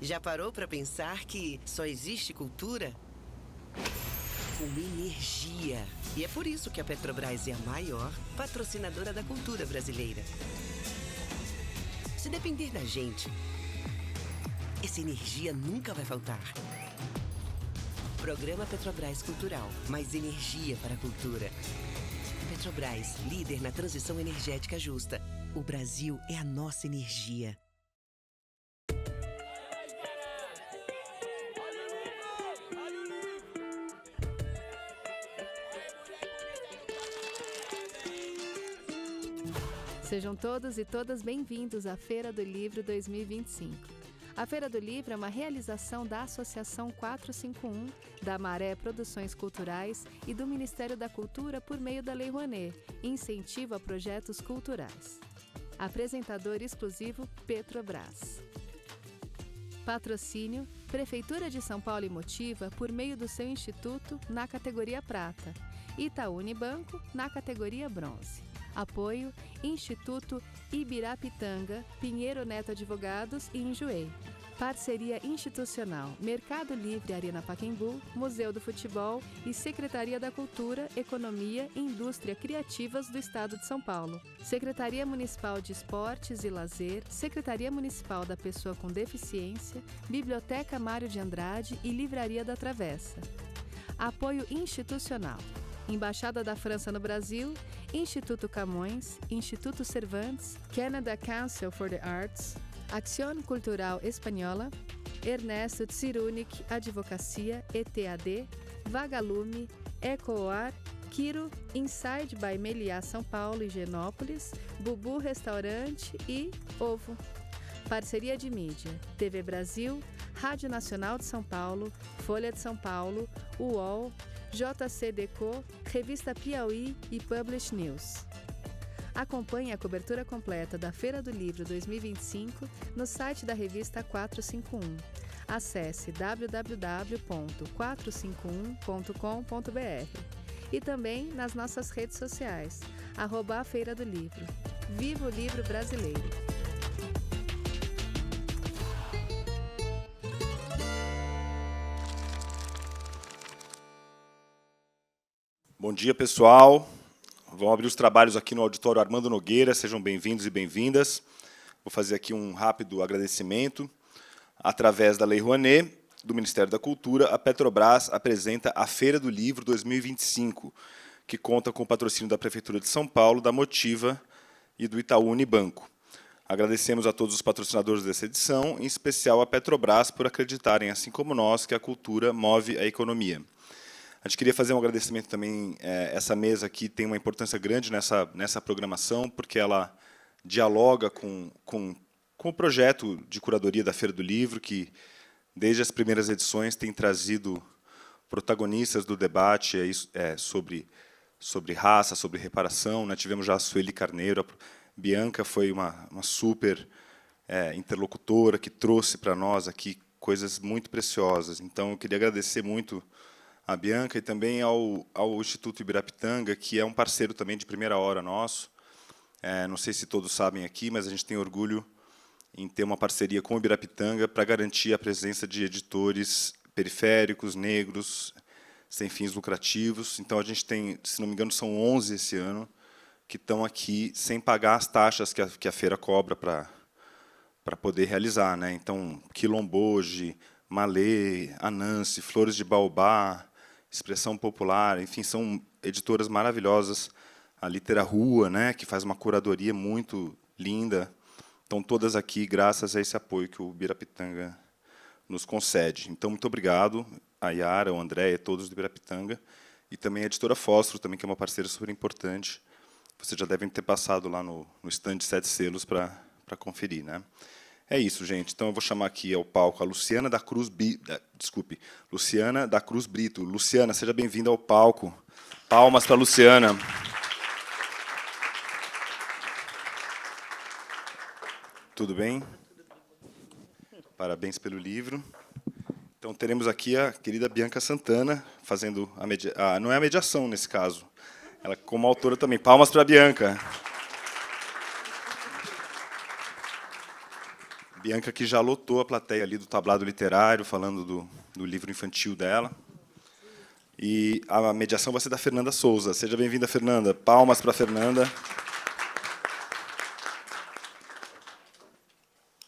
Já parou para pensar que só existe cultura com energia? E é por isso que a Petrobras é a maior patrocinadora da cultura brasileira. Se depender da gente, essa energia nunca vai faltar. Programa Petrobras Cultural. Mais energia para a cultura. Petrobras, líder na transição energética justa. O Brasil é a nossa energia. Sejam todos e todas bem-vindos à Feira do Livro 2025. A Feira do Livro é uma realização da Associação 451, da Maré Produções Culturais e do Ministério da Cultura por meio da Lei Rouanet, incentivo a projetos culturais. Apresentador exclusivo Petrobras. Patrocínio Prefeitura de São Paulo e Motiva por meio do seu instituto na categoria Prata, Itaú Unibanco na categoria Bronze. Apoio Instituto Ibirapitanga, Pinheiro Neto Advogados e Enjoei. Parceria institucional Mercado Livre Arena Pacaembu, Museu do Futebol e Secretaria da Cultura, Economia e Indústria Criativas do Estado de São Paulo. Secretaria Municipal de Esportes e Lazer, Secretaria Municipal da Pessoa com Deficiência, Biblioteca Mário de Andrade e Livraria da Travessa. Apoio institucional Embaixada da França no Brasil, Instituto Camões, Instituto Cervantes, Canada Council for the Arts, Acción Cultural Espanhola, Ernesto Tsirunik Advocacia, ETAD, Vagalume, Ecoar, Quiro, Inside by Meliá São Paulo e Genópolis, Bubu Restaurante e Ovo. Parceria de mídia, TV Brasil, Rádio Nacional de São Paulo, Folha de São Paulo, UOL, JCDecO, Revista Piauí e Publish News. Acompanhe a cobertura completa da Feira do Livro 2025 no site da revista 451. Acesse www.451.com.br e também nas nossas redes sociais, @a Feira do Livro. Viva o livro brasileiro! Bom dia, pessoal. Vamos abrir os trabalhos aqui no auditório Armando Nogueira. Sejam bem-vindos e bem-vindas. Vou fazer aqui um rápido agradecimento. Através da Lei Rouanet, do Ministério da Cultura, a Petrobras apresenta a Feira do Livro 2025, que conta com o patrocínio da Prefeitura de São Paulo, da Motiva e do Itaú Unibanco. Agradecemos a todos os patrocinadores dessa edição, em especial a Petrobras, por acreditarem, assim como nós, que a cultura move a economia. A gente queria fazer um agradecimento também. Essa mesa aqui tem uma importância grande nessa programação, porque ela dialoga com o projeto de curadoria da Feira do Livro, que, desde as primeiras edições, tem trazido protagonistas do debate sobre raça, sobre reparação. Né? Tivemos já a Sueli Carneiro, a Bianca foi uma super interlocutora, que trouxe para nós aqui coisas muito preciosas. Então, eu queria agradecer muito a Bianca e também ao Instituto Ibirapitanga, que é um parceiro também de primeira hora nosso. Não sei se todos sabem aqui, mas a gente tem orgulho em ter uma parceria com o Ibirapitanga para garantir a presença de editores periféricos, negros, sem fins lucrativos. Então, a gente tem, se não me engano, são 11 esse ano, que estão aqui sem pagar as taxas que a feira cobra para poder realizar. Né? Então, Quilomboje, Malê, Anansi, Flores de Baobá, Expressão Popular, enfim, são editoras maravilhosas. A Litera Rua, né, que faz uma curadoria muito linda. Estão todas aqui graças a esse apoio que o Ibirapitanga nos concede. Então, muito obrigado a Yara, o André, a todos do Ibirapitanga, e também a editora Fósforo, também, que é uma parceira super importante. Vocês já devem ter passado lá no stand 7 Selos para conferir. Né? É isso, gente. Então, eu vou chamar aqui ao palco a Luciana da Cruz Brito. Luciana, seja bem-vinda ao palco. Palmas para a Luciana. Tudo bem? Parabéns pelo livro. Então, teremos aqui a querida Bianca Santana, fazendo não é a mediação, nesse caso. Ela, como autora também. Palmas para a Bianca. Bianca, que já lotou a plateia ali do tablado literário, falando do livro infantil dela. E a mediação vai ser da Fernanda Souza. Seja bem-vinda, Fernanda. Palmas para a Fernanda.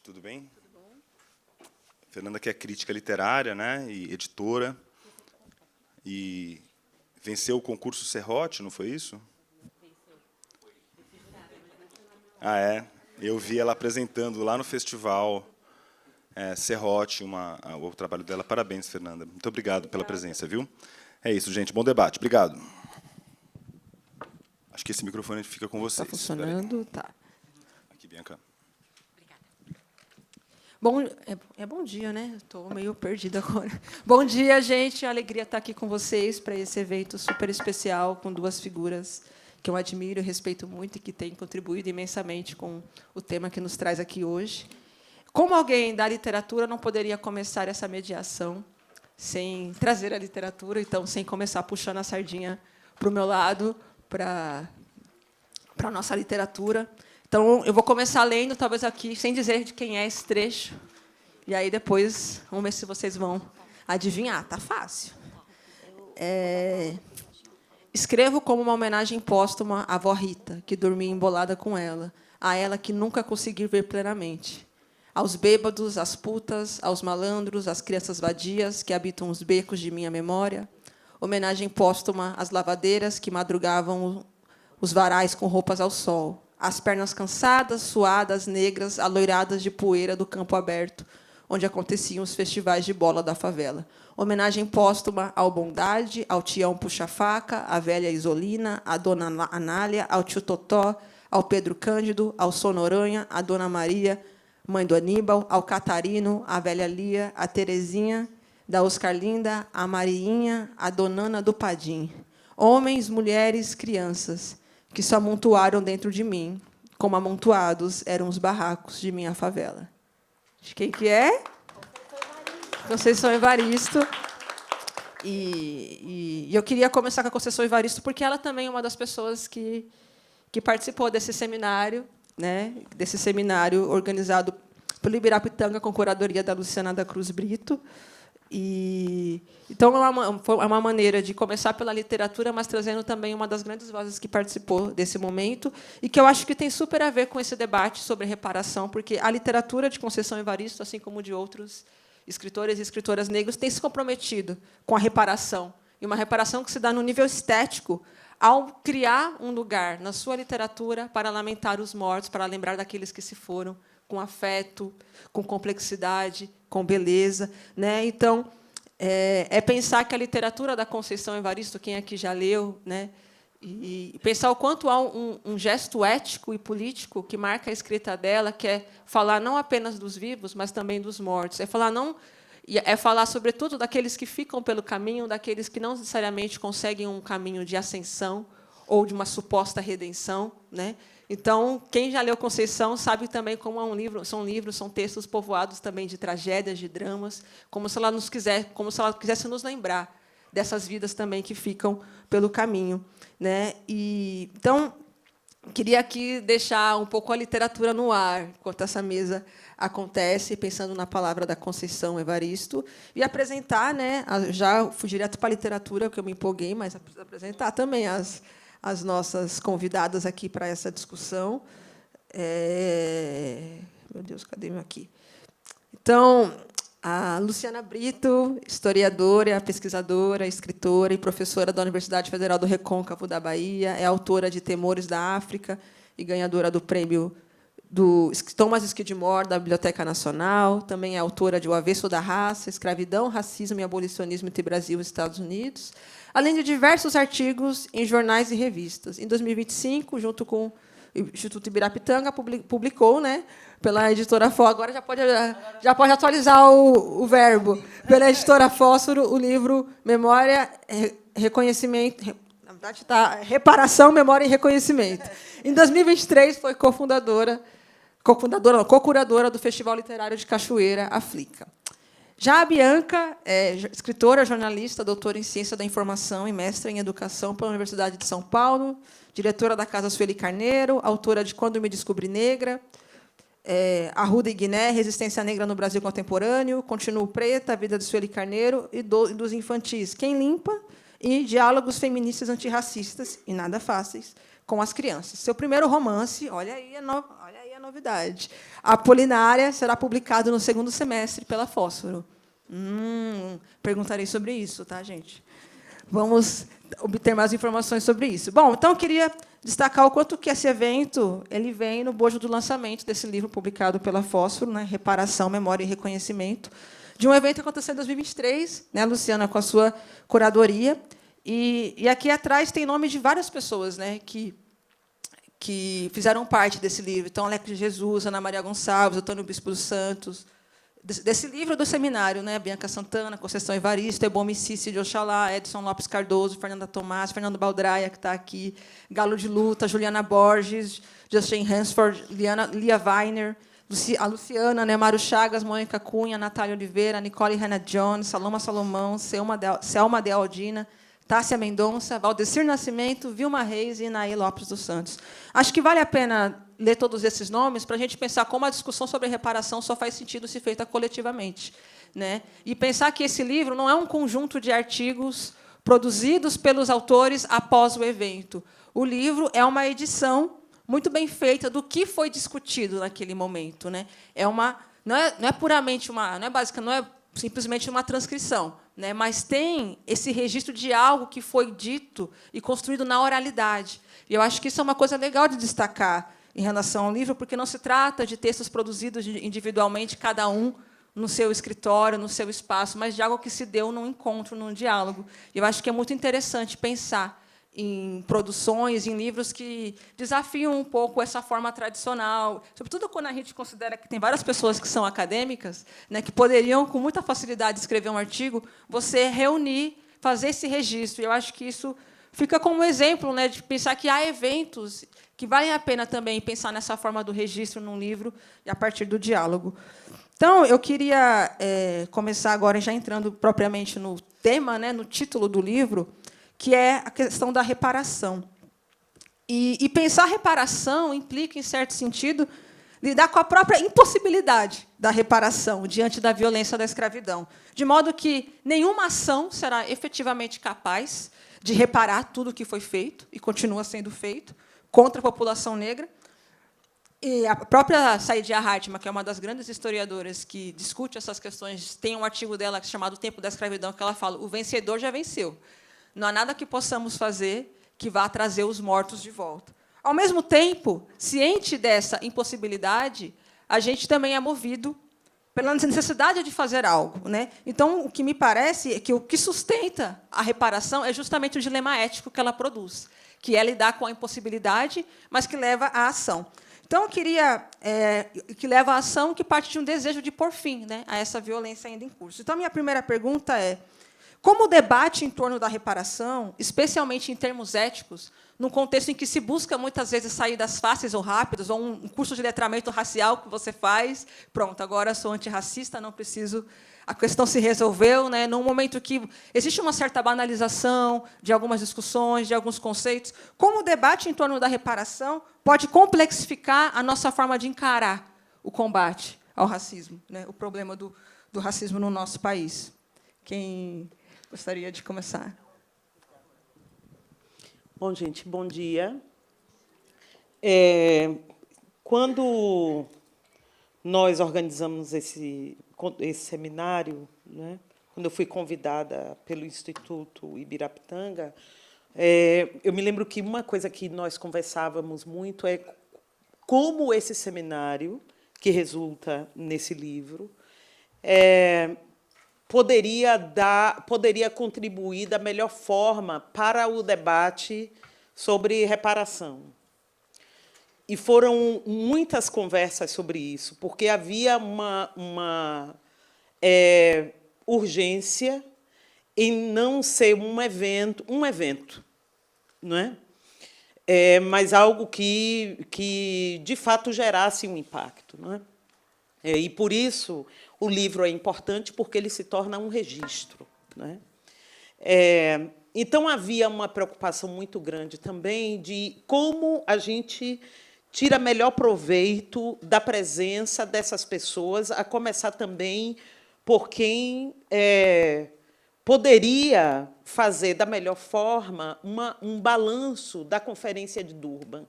Tudo bem? Tudo bom. Fernanda, que é crítica literária, né, e editora. E venceu o concurso Serrote, não foi isso? Ah, é? Eu vi ela apresentando lá no festival Serrote o trabalho dela. Parabéns, Fernanda. Muito obrigado pela presença, viu? É isso, gente. Bom debate. Obrigado. Acho que esse microfone fica com vocês. Está funcionando? Tá. Aqui, Bianca. Bom, bom dia, né? Estou meio perdida agora. Bom dia, gente. É uma alegria estar aqui com vocês para esse evento super especial, com duas figuras que eu admiro e respeito muito e que têm contribuído imensamente com o tema que nos traz aqui hoje. Como alguém da literatura, não poderia começar essa mediação sem trazer a literatura, então, sem começar puxando a sardinha para o meu lado, para a nossa literatura. Então, eu vou começar lendo, talvez aqui, sem dizer de quem é esse trecho. E aí, depois, vamos ver se vocês vão adivinhar. Está fácil. Escrevo como uma homenagem póstuma à avó Rita, que dormia embolada com ela, a ela que nunca consegui ver plenamente. Aos bêbados, às putas, aos malandros, às crianças vadias que habitam os becos de minha memória. Homenagem póstuma às lavadeiras que madrugavam os varais com roupas ao sol. As pernas cansadas, suadas, negras, aloiradas de poeira do campo aberto, onde aconteciam os festivais de bola da favela. Homenagem póstuma ao Bondade, ao Tião Puxa-Faca, à velha Isolina, à dona Anália, ao tio Totó, ao Pedro Cândido, ao Sonoranha, à dona Maria, mãe do Aníbal, ao Catarino, à velha Lia, à Terezinha, da Oscarlinda, à Mariinha, à donana do Padim. Homens, mulheres, crianças, que se amontoaram dentro de mim, como amontoados eram os barracos de minha favela. De quem que é? Conceição Evaristo. E eu queria começar com a Conceição Evaristo, porque ela também é uma das pessoas que participou desse seminário, né, desse seminário organizado pelo Ibirapitanga, com curadoria da Luciana da Cruz Brito. Então, foi uma maneira de começar pela literatura, mas trazendo também uma das grandes vozes que participou desse momento, e que eu acho que tem super a ver com esse debate sobre reparação, porque a literatura de Conceição Evaristo, assim como de outros escritores e escritoras negros, tem se comprometido com a reparação, e uma reparação que se dá no nível estético, ao criar um lugar na sua literatura para lamentar os mortos, para lembrar daqueles que se foram, com afeto, com complexidade, com beleza, né? Então, pensar que a literatura da Conceição Evaristo, quem aqui já leu, né? E pensar o quanto há um gesto ético e político que marca a escrita dela, que é falar não apenas dos vivos, mas também dos mortos. É falar, sobretudo, daqueles que ficam pelo caminho, daqueles que não necessariamente conseguem um caminho de ascensão ou de uma suposta redenção, né? Então, quem já leu Conceição sabe também como são textos povoados também de tragédias, de dramas, como se ela quisesse nos lembrar dessas vidas também que ficam pelo caminho, né? Então, queria aqui deixar um pouco a literatura no ar, enquanto essa mesa acontece, pensando na palavra da Conceição Evaristo, e apresentar, né, já fui direto para a literatura, porque eu me empolguei, mas apresentar também as nossas convidadas aqui para essa discussão. Meu Deus, cadê meu aqui? Então, a Luciana Brito, historiadora, pesquisadora, escritora e professora da Universidade Federal do Recôncavo da Bahia, é autora de Temores da África e ganhadora do prêmio do Thomas Skidmore, da Biblioteca Nacional. Também é autora de O Avesso da Raça, Escravidão, Racismo e Abolicionismo entre Brasil e Estados Unidos, além de diversos artigos em jornais e revistas. Em 2025, junto com o Instituto Ibirapitanga, publicou, né, pela editora Fósforo, agora já pode atualizar o verbo, pela editora Fósforo, o livro Memória, Reconhecimento, na verdade está Reparação, Memória e Reconhecimento. Em 2023, foi co-curadora do Festival Literário de Cachoeira, a Flica. Já a Bianca é escritora, jornalista, doutora em Ciência da Informação e mestra em Educação pela Universidade de São Paulo, diretora da Casa Sueli Carneiro, autora de Quando Me Descobri Negra, Arruda e Guiné, Resistência Negra no Brasil Contemporâneo, Continuo Preta, A Vida de Sueli Carneiro e dos infantis Quem Limpa e Diálogos Feministas Antirracistas e Nada Fáceis com as Crianças. Seu primeiro romance, olha aí a novidade, Apolinária, será publicado no 2º semestre pela Fósforo. Perguntarei sobre isso, tá, gente? Vamos obter mais informações sobre isso. Bom, então eu queria destacar o quanto que esse evento ele vem no bojo do lançamento desse livro publicado pela Fósforo, né, Reparação, Memória e Reconhecimento, de um evento que aconteceu em 2023, né, Luciana, com a sua curadoria. E aqui atrás tem nome de várias pessoas, né, que fizeram parte desse livro. Então, Alex de Jesus, Ana Maria Gonçalves, Antônio Bispo dos Santos, desse livro do seminário, né? Bianca Santana, Conceição Evaristo, Ebome Cici de Oxalá, Edson Lopes Cardoso, Fernanda Tomás, Fernando Baldraia, que está aqui, Galo de Luta, Juliana Borges, Justin Hansford, Lia Weiner, a Luciana, né? Mário Chagas, Mônica Cunha, Natália Oliveira, Nicole Hannah Jones, Saloma Salomão, Selma de Aldina, Tássia Mendonça, Valdecir Nascimento, Vilma Reis e Inaí Lopes dos Santos. Acho que vale a pena ler todos esses nomes para a gente pensar como a discussão sobre reparação só faz sentido se feita coletivamente, né? E pensar que esse livro não é um conjunto de artigos produzidos pelos autores após o evento. O livro é uma edição muito bem feita do que foi discutido naquele momento, né? Não é puramente uma, não é básica, não é simplesmente uma transcrição, né? Mas tem esse registro de algo que foi dito e construído na oralidade. E eu acho que isso é uma coisa legal de destacar em relação ao livro, porque não se trata de textos produzidos individualmente, cada um no seu escritório, no seu espaço, mas de algo que se deu num encontro, num diálogo. E eu acho que é muito interessante pensar em produções, em livros que desafiam um pouco essa forma tradicional, sobretudo quando a gente considera que tem várias pessoas que são acadêmicas, né, que poderiam, com muita facilidade, escrever um artigo, você reunir, fazer esse registro. E eu acho que isso fica como exemplo, né, de pensar que há eventos que valem a pena também pensar nessa forma do registro num livro e a partir do diálogo. Então, eu queria começar agora, já entrando propriamente no tema, né, no título do livro, que é a questão da reparação. E pensar a reparação implica, em certo sentido, lidar com a própria impossibilidade da reparação diante da violência da escravidão, de modo que nenhuma ação será efetivamente capaz de reparar tudo o que foi feito e continua sendo feito contra a população negra. E a própria Saidiya Hartman, que é uma das grandes historiadoras que discute essas questões, tem um artigo dela chamado O Tempo da Escravidão, que ela fala: o vencedor já venceu. Não há nada que possamos fazer que vá trazer os mortos de volta. Ao mesmo tempo, ciente dessa impossibilidade, a gente também é movido pela necessidade de fazer algo, né? Então, o que me parece é que o que sustenta a reparação é justamente o dilema ético que ela produz, que é lidar com a impossibilidade, mas que leva à ação. Então, eu queria que leva à ação que parte de um desejo de pôr fim, né, a essa violência ainda em curso. Então, a minha primeira pergunta é: como o debate em torno da reparação, especialmente em termos éticos, num contexto em que se busca, muitas vezes, saídas fáceis ou rápidas, ou um curso de letramento racial que você faz, pronto, agora sou antirracista, não preciso, a questão se resolveu, né? Num momento que existe uma certa banalização de algumas discussões, de alguns conceitos, como o debate em torno da reparação pode complexificar a nossa forma de encarar o combate ao racismo, né? O problema do racismo no nosso país? Quem gostaria de começar? Bom, gente, bom dia. Quando nós organizamos esse seminário, né, quando eu fui convidada pelo Instituto Ibirapitanga, eu me lembro que uma coisa que nós conversávamos muito é como esse seminário, que resulta nesse livro, poderia contribuir da melhor forma para o debate sobre reparação. E foram muitas conversas sobre isso, porque havia uma urgência em não ser um evento, não é? Mas algo que de fato gerasse um impacto, não é? E por isso o livro é importante, porque ele se torna um registro, né? Então havia uma preocupação muito grande também de como a gente tira melhor proveito da presença dessas pessoas, a começar também por quem poderia fazer da melhor forma um balanço da Conferência de Durban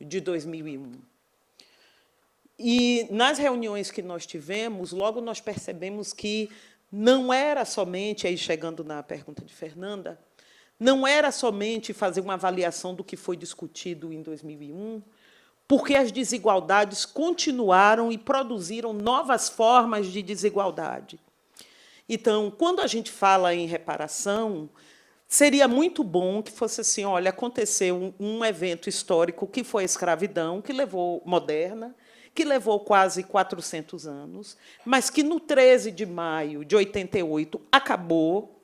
de 2001. E, nas reuniões que nós tivemos, logo nós percebemos que não era somente, aí chegando na pergunta de Fernanda, não era somente fazer uma avaliação do que foi discutido em 2001, porque as desigualdades continuaram e produziram novas formas de desigualdade. Então, quando a gente fala em reparação, seria muito bom que fosse assim, olha, aconteceu um evento histórico que foi a escravidão, que levou moderna, que levou quase 400 anos, mas que, no 13 de maio de 88, acabou,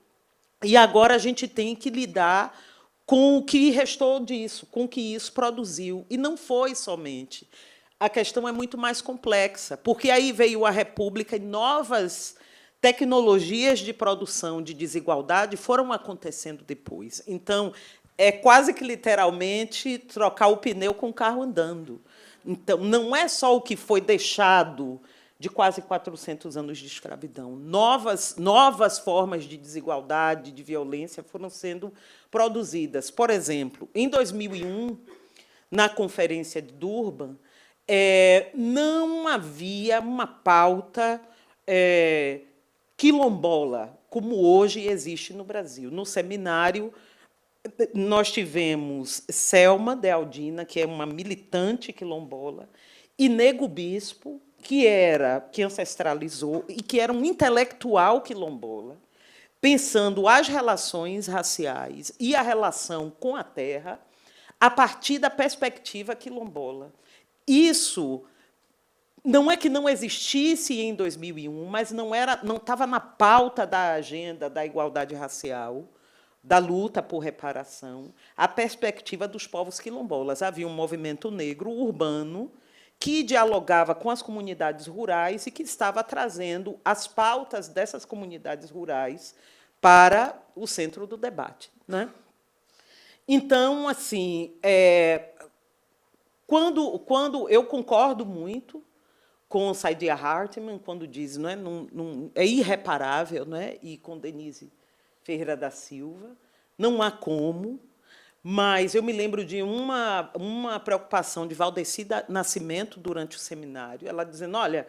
e agora a gente tem que lidar com o que restou disso, com o que isso produziu. E não foi somente. A questão é muito mais complexa, porque aí veio a República e novas tecnologias de produção de desigualdade foram acontecendo depois. Então, é quase que, literalmente, trocar o pneu com o carro andando. Então, não é só o que foi deixado de quase 400 anos de escravidão. Novas formas de desigualdade, de violência, foram sendo produzidas. Por exemplo, em 2001, na Conferência de Durban, não havia uma pauta quilombola, como hoje existe no Brasil. No seminário, nós tivemos Selma de Aldina, que é uma militante quilombola, e Nego Bispo, que ancestralizou e que era um intelectual quilombola, pensando as relações raciais e a relação com a terra a partir da perspectiva quilombola. Isso não é que não existisse em 2001, mas não estava na pauta da agenda da igualdade racial, da luta por reparação, a perspectiva dos povos quilombolas. Havia um movimento negro urbano que dialogava com as comunidades rurais e que estava trazendo as pautas dessas comunidades rurais para o centro do debate, né? Então, assim, quando eu concordo muito com Saidiya Hartman, quando diz, não é irreparável, né? E com Denise Ferreira da Silva, não há como. Mas eu me lembro de uma preocupação de Valdeci Nascimento durante o seminário, ela dizendo, olha,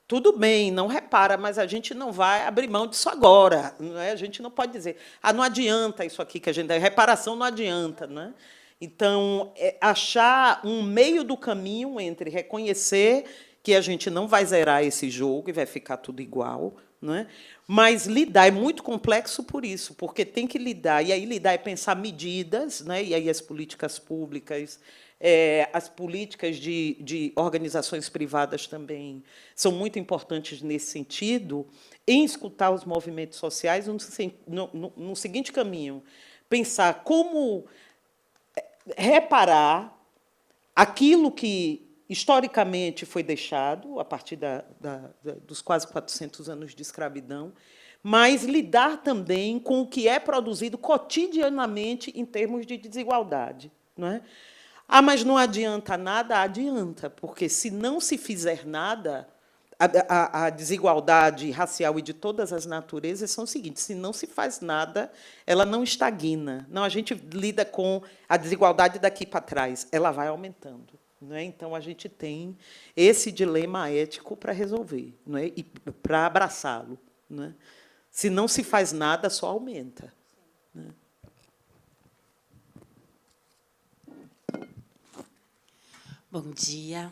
tudo bem, não repara, mas a gente não vai abrir mão disso agora. Não é? A gente não pode dizer, não adianta isso aqui que a gente... Reparação não adianta. Né? Então, achar um meio do caminho entre reconhecer que a gente não vai zerar esse jogo e vai ficar tudo igual, né? Mas lidar é muito complexo por isso, porque tem que lidar, e aí lidar é pensar medidas, né? E aí as políticas públicas, as políticas de organizações privadas também são muito importantes nesse sentido, em escutar os movimentos sociais no seguinte caminho, pensar como reparar aquilo que historicamente foi deixado, a partir dos quase 400 anos de escravidão, mas lidar também com o que é produzido cotidianamente em termos de desigualdade. Não é? Mas não adianta nada? Adianta, porque, se não se fizer nada, a desigualdade racial e de todas as naturezas são o seguinte, se não se faz nada, ela não estagna. Não, a gente lida com a desigualdade daqui para trás, ela vai aumentando. Não é? Então, a gente tem esse dilema ético para resolver, não é? E para abraçá-lo. Não é? Se não se faz nada, só aumenta. Né? Bom dia.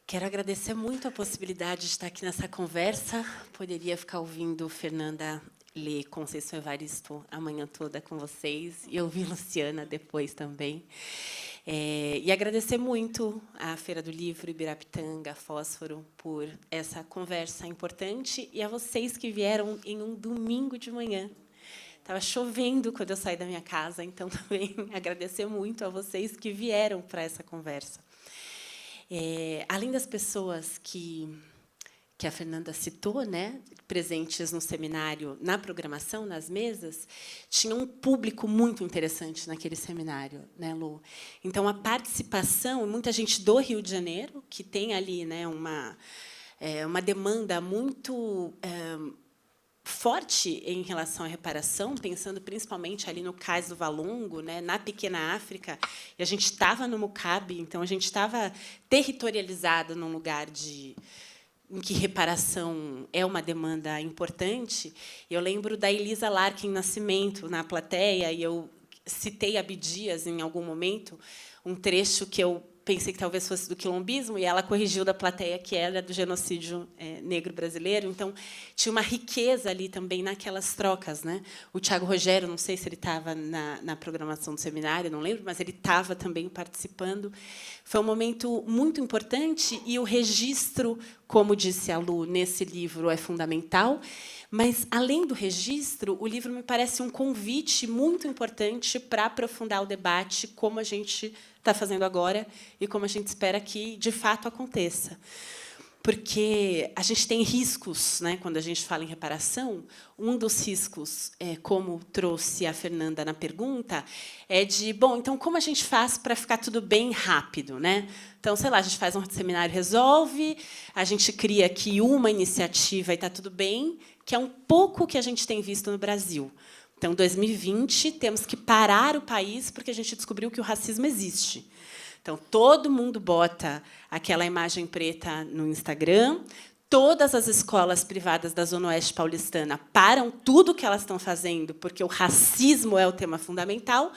Quero agradecer muito a possibilidade de estar aqui nessa conversa. Poderia ficar ouvindo Fernanda ler Conceição Evaristo a manhã toda com vocês, e ouvir Luciana depois também. E agradecer muito à Feira do Livro, Ibirapitanga, Fósforo, por essa conversa importante, e a vocês que vieram em um domingo de manhã. Estava chovendo quando eu saí da minha casa, então também agradecer muito a vocês que vieram para essa conversa. Além das pessoas que que a Fernanda citou, né, presentes no seminário, na programação, nas mesas, tinha um público muito interessante naquele seminário, né, Lu? Então, a participação, muita gente do Rio de Janeiro, que tem ali, né, uma demanda muito forte em relação à reparação, pensando principalmente ali no Cais do Valongo, né, na Pequena África, e a gente estava no Mucabe, então a gente estava territorializado num lugar em que reparação é uma demanda importante. Eu lembro da Elisa Larkin Nascimento na plateia, e eu citei Abdias em algum momento, um trecho que eu pensei que talvez fosse do quilombismo, e ela corrigiu da plateia que era do genocídio negro brasileiro. Então, tinha uma riqueza ali também naquelas trocas, né? O Tiago Rogério, não sei se ele estava na programação do seminário, não lembro, mas ele estava também participando. Foi um momento muito importante, e o registro, como disse a Lu, nesse livro é fundamental. Mas, além do registro, o livro me parece um convite muito importante para aprofundar o debate, como a gente está fazendo agora e como a gente espera que, de fato, aconteça. Porque a gente tem riscos, né, quando a gente fala em reparação. Um dos riscos, como trouxe a Fernanda na pergunta, é de, bom, então, como a gente faz para ficar tudo bem rápido, né? Então, sei lá, a gente faz um seminário, resolve, a gente cria aqui uma iniciativa e está tudo bem, que é um pouco o que a gente tem visto no Brasil. Então, 2020, temos que parar o país porque a gente descobriu que o racismo existe. Então, todo mundo bota aquela imagem preta no Instagram, todas as escolas privadas da Zona Oeste paulistana param tudo o que elas estão fazendo, porque o racismo é o tema fundamental,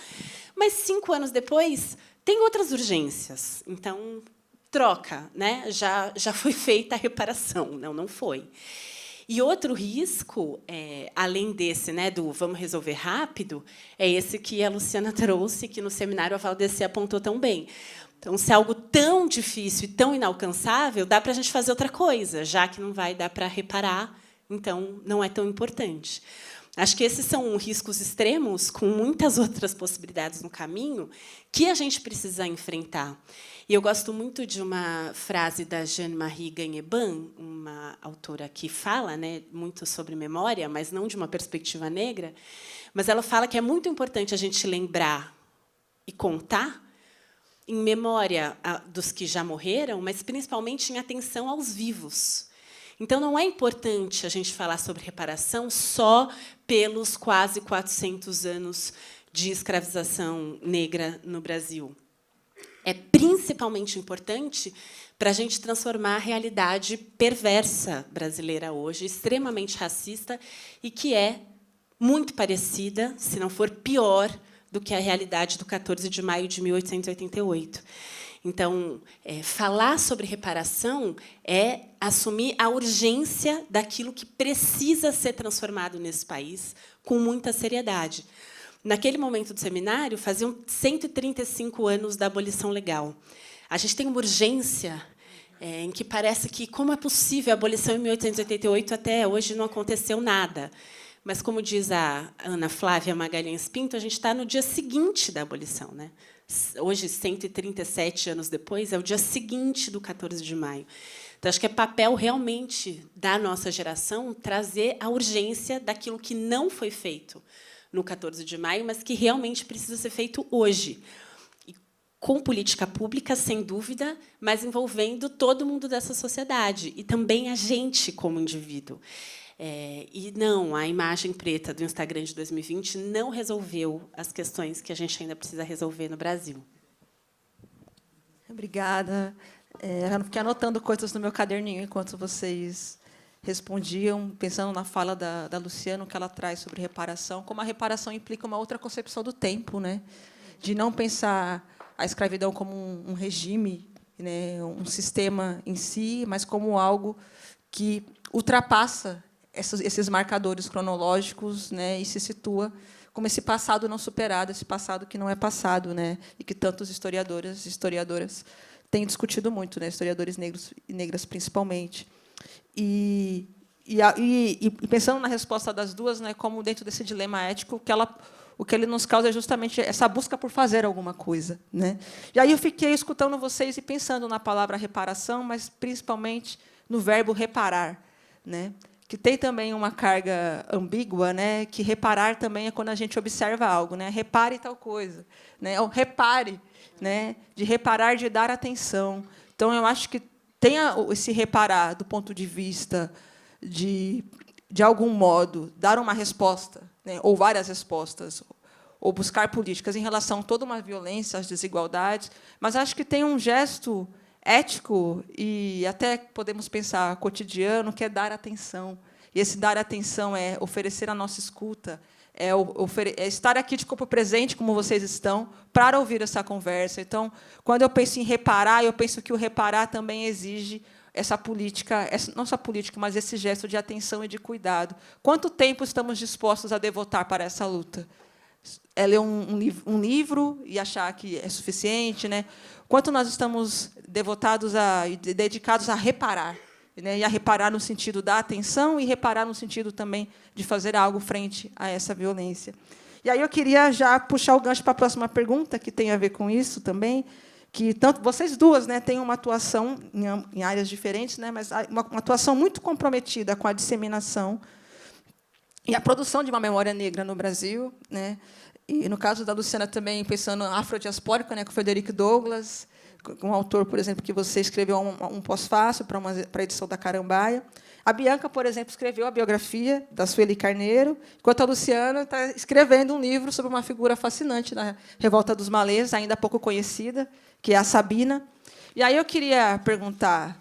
mas, 5 anos depois, tem outras urgências. Então, troca, né? Já foi feita a reparação. Não foi. E outro risco, além desse, né, do vamos resolver rápido, é esse que a Luciana trouxe, que no seminário a Valdeci apontou tão bem. Então, se é algo tão difícil e tão inalcançável, dá para a gente fazer outra coisa, já que não vai dar para reparar, então não é tão importante. Acho que esses são riscos extremos, com muitas outras possibilidades no caminho, que a gente precisa enfrentar. E eu gosto muito de uma frase da Jeanne-Marie Gagneban, uma autora que fala, né, muito sobre memória, mas não de uma perspectiva negra, mas ela fala que é muito importante a gente lembrar e contar em memória dos que já morreram, mas principalmente em atenção aos vivos. Então, não é importante a gente falar sobre reparação só pelos quase 400 anos de escravização negra no Brasil. É principalmente importante para a gente transformar a realidade perversa brasileira hoje, extremamente racista, e que é muito parecida, se não for pior, do que a realidade do 14 de maio de 1888. Então, falar sobre reparação é assumir a urgência daquilo que precisa ser transformado nesse país com muita seriedade. Naquele momento do seminário, faziam 135 anos da abolição legal. A gente tem uma urgência em que parece que, como é possível, a abolição em 1888 até hoje não aconteceu nada. Mas, como diz a Ana Flávia Magalhães Pinto, a gente está no dia seguinte da abolição, né? Hoje, 137 anos depois, é o dia seguinte do 14 de maio. Então, acho que é papel, realmente, da nossa geração trazer a urgência daquilo que não foi feito no 14 de maio, mas que realmente precisa ser feito hoje. E com política pública, sem dúvida, mas envolvendo todo mundo dessa sociedade, e também a gente como indivíduo. E não, a imagem preta do Instagram de 2020 não resolveu as questões que a gente ainda precisa resolver no Brasil. Obrigada. Eu fiquei anotando coisas no meu caderninho enquanto vocês respondiam, pensando na fala da Luciana, que ela traz sobre reparação, como a reparação implica uma outra concepção do tempo, né? De não pensar a escravidão como um regime, né, um sistema em si, mas como algo que ultrapassa esses marcadores cronológicos, né, e se situa como esse passado não superado, esse passado que não é passado, né, e que tantos historiadores e historiadoras têm discutido muito, né, historiadores negros e negras principalmente. E pensando na resposta das duas, né, como dentro desse dilema ético, o que ele nos causa é justamente essa busca por fazer alguma coisa, né? E aí eu fiquei escutando vocês e pensando na palavra reparação, mas principalmente no verbo reparar, né? Que tem também uma carga ambígua, né? Que reparar também é quando a gente observa algo, né? Repare tal coisa, né? Ou repare, né? De reparar, de dar atenção. Então, eu acho que tem esse reparar do ponto de vista de algum modo, dar uma resposta, né? Ou várias respostas, ou buscar políticas em relação a toda uma violência, às desigualdades, mas acho que tem um gesto ético e até podemos pensar cotidiano, que é dar atenção. E esse dar atenção é oferecer a nossa escuta, é estar aqui de corpo presente, como vocês estão, para ouvir essa conversa. Então, quando eu penso em reparar, eu penso que o reparar também exige essa política, não só política, mas esse gesto de atenção e de cuidado. Quanto tempo estamos dispostos a devotar para essa luta? É ler um livro e achar que é suficiente, né? Quanto nós estamos devotados e dedicados a reparar, né? E a reparar no sentido da atenção e reparar no sentido também de fazer algo frente a essa violência. E aí eu queria já puxar o gancho para a próxima pergunta, que tem a ver com isso também, que tanto vocês duas, né, têm uma atuação em áreas diferentes, né, mas uma atuação muito comprometida com a disseminação e a produção de uma memória negra no Brasil, né? E, no caso da Luciana, também pensando afrodiaspórica, né, com o Frederic Douglass, um autor, por exemplo, que você escreveu um pós-fácil para a edição da Carambaia. A Bianca, por exemplo, escreveu a biografia da Sueli Carneiro, enquanto a Luciana está escrevendo um livro sobre uma figura fascinante na Revolta dos Malês, ainda pouco conhecida, que é a Sabina. E aí eu queria perguntar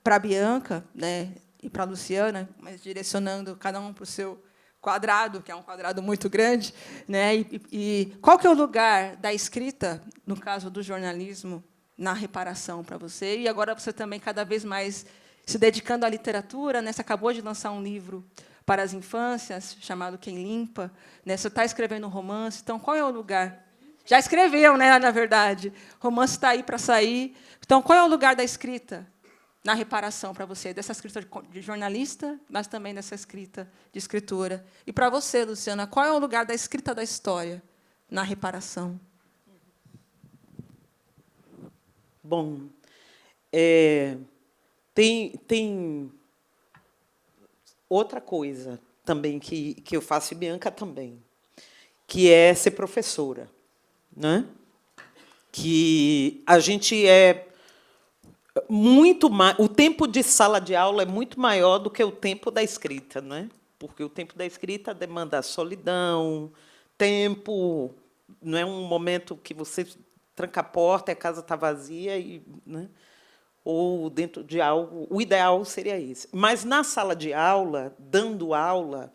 para a Bianca, né, e para a Luciana, mas direcionando cada um para o seu quadrado, que é um quadrado muito grande, né? E qual que é o lugar da escrita, no caso do jornalismo, na reparação para você? E agora você também cada vez mais se dedicando à literatura, né? Você acabou de lançar um livro para as infâncias chamado Quem Limpa, né? Você está escrevendo um romance, então qual é o lugar? Já escreveu, né? Na verdade, o romance está aí para sair. Então qual é o lugar da escrita na reparação para você, dessa escrita de jornalista, mas também dessa escrita de escritora? E para você, Luciana, qual é o lugar da escrita da história na reparação? Bom, tem outra coisa também que eu faço, e Bianca também, que é ser professora, né? Que a gente muito mais, o tempo de sala de aula é muito maior do que o tempo da escrita, né? Porque o tempo da escrita demanda solidão, tempo, não é um momento que você tranca a porta e a casa está vazia, né? Ou dentro de algo, o ideal seria esse. Mas na sala de aula, dando aula,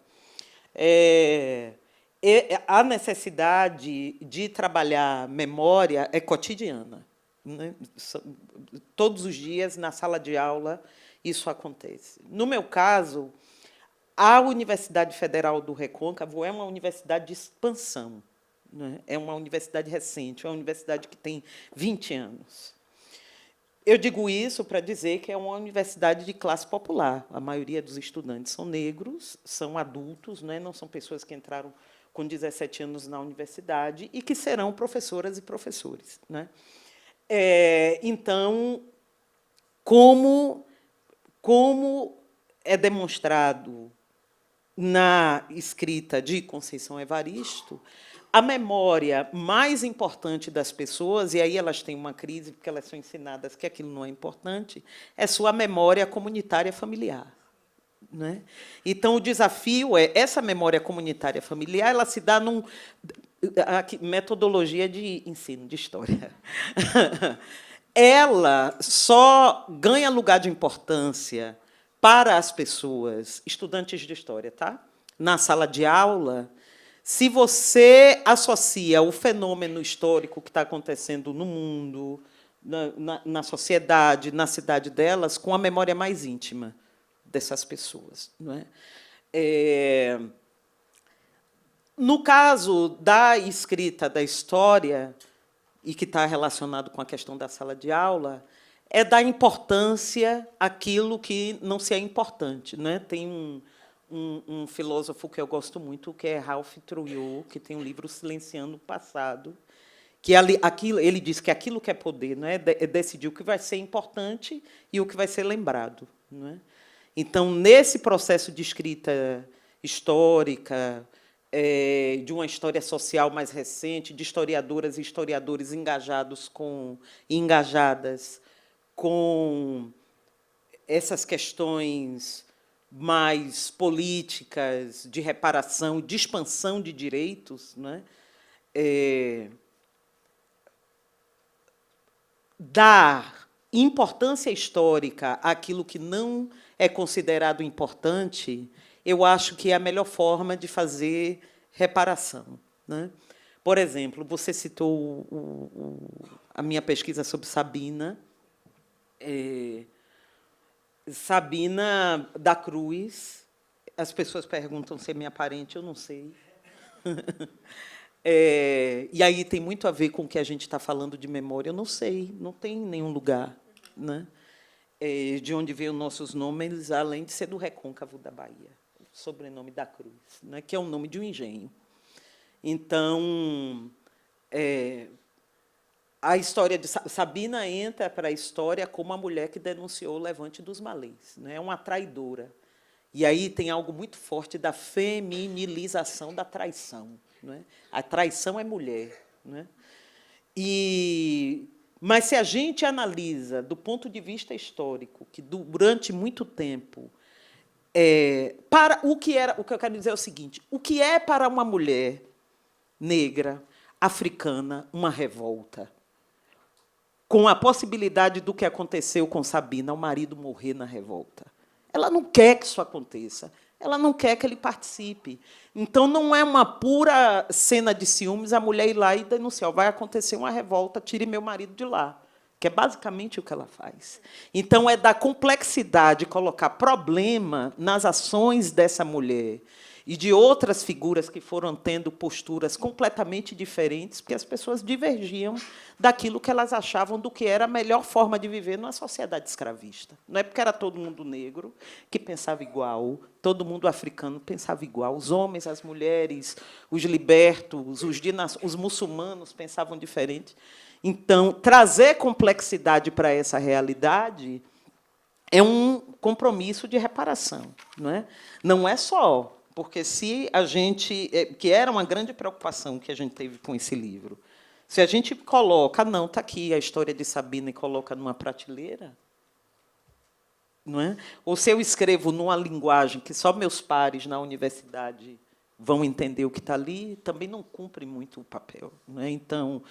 a necessidade de trabalhar memória é cotidiana, né? Todos os dias, na sala de aula, isso acontece. No meu caso, a Universidade Federal do Recôncavo é uma universidade de expansão, né? É uma universidade recente, é uma universidade que tem 20 anos. Eu digo isso para dizer que é uma universidade de classe popular. A maioria dos estudantes são negros, são adultos, né? Não são pessoas que entraram com 17 anos na universidade e que serão professoras e professores, né? Então, como é demonstrado na escrita de Conceição Evaristo, a memória mais importante das pessoas, e aí elas têm uma crise, porque elas são ensinadas que aquilo não é importante, é sua memória comunitária familiar, né? Então, o desafio é essa memória comunitária familiar, ela se dá metodologia de ensino de história. Ela só ganha lugar de importância para as pessoas, estudantes de história, tá? Na sala de aula, se você associa o fenômeno histórico que está acontecendo no mundo, na sociedade, na cidade delas, com a memória mais íntima dessas pessoas, não é? No caso da escrita da história, e que está relacionado com a questão da sala de aula, é dar importância àquilo que não se é importante, né? Tem um filósofo que eu gosto muito, que é Ralph Trujillo, que tem um livro Silenciando o Passado, que aquilo, ele diz que aquilo que é poder, não é, é decidir o que vai ser importante e o que vai ser lembrado, não é? Então, nesse processo de escrita histórica, de uma história social mais recente, de historiadoras e historiadores engajadas com essas questões mais políticas, de reparação, de expansão de direitos, não é? Dar importância histórica àquilo que não é considerado importante, eu acho que é a melhor forma de fazer reparação, né? Por exemplo, você citou a minha pesquisa sobre Sabina. Sabina da Cruz. As pessoas perguntam se é minha parente, eu não sei. E aí tem muito a ver com o que a gente está falando de memória. Eu não sei, não tem nenhum lugar, né? De onde veio nossos nomes, além de ser do recôncavo da Bahia, o sobrenome da Cruz, né? Que é o nome de um engenho. Então, a história de Sabina entra para a história como a mulher que denunciou o levante dos malês, né? É uma traidora. E aí tem algo muito forte da feminilização da traição, não é? A traição é mulher, não é? Mas se a gente analisa do ponto de vista histórico, que durante muito tempo, o que eu quero dizer é o seguinte: o que é para uma mulher negra, africana, uma revolta? Com a possibilidade do que aconteceu com Sabina, o marido morrer na revolta. Ela não quer que isso aconteça. Ela não quer que ele participe. Então, não é uma pura cena de ciúmes a mulher ir lá e denunciar. Vai acontecer uma revolta, tire meu marido de lá. Que é basicamente o que ela faz. Então, é da complexidade colocar problema nas ações dessa mulher e de outras figuras que foram tendo posturas completamente diferentes, porque as pessoas divergiam daquilo que elas achavam do que era a melhor forma de viver numa sociedade escravista. Não é porque era todo mundo negro que pensava igual, todo mundo africano pensava igual, os homens, as mulheres, os libertos, os muçulmanos pensavam diferente. Então, trazer complexidade para essa realidade é um compromisso de reparação, não é? Não é só... Porque se a gente... que era uma grande preocupação que a gente teve com esse livro. Se a gente coloca... não, está aqui a história de Sabina e coloca numa prateleira, não é? Ou se eu escrevo numa linguagem que só meus pares na universidade vão entender o que está ali, também não cumpre muito o papel, não é? Então,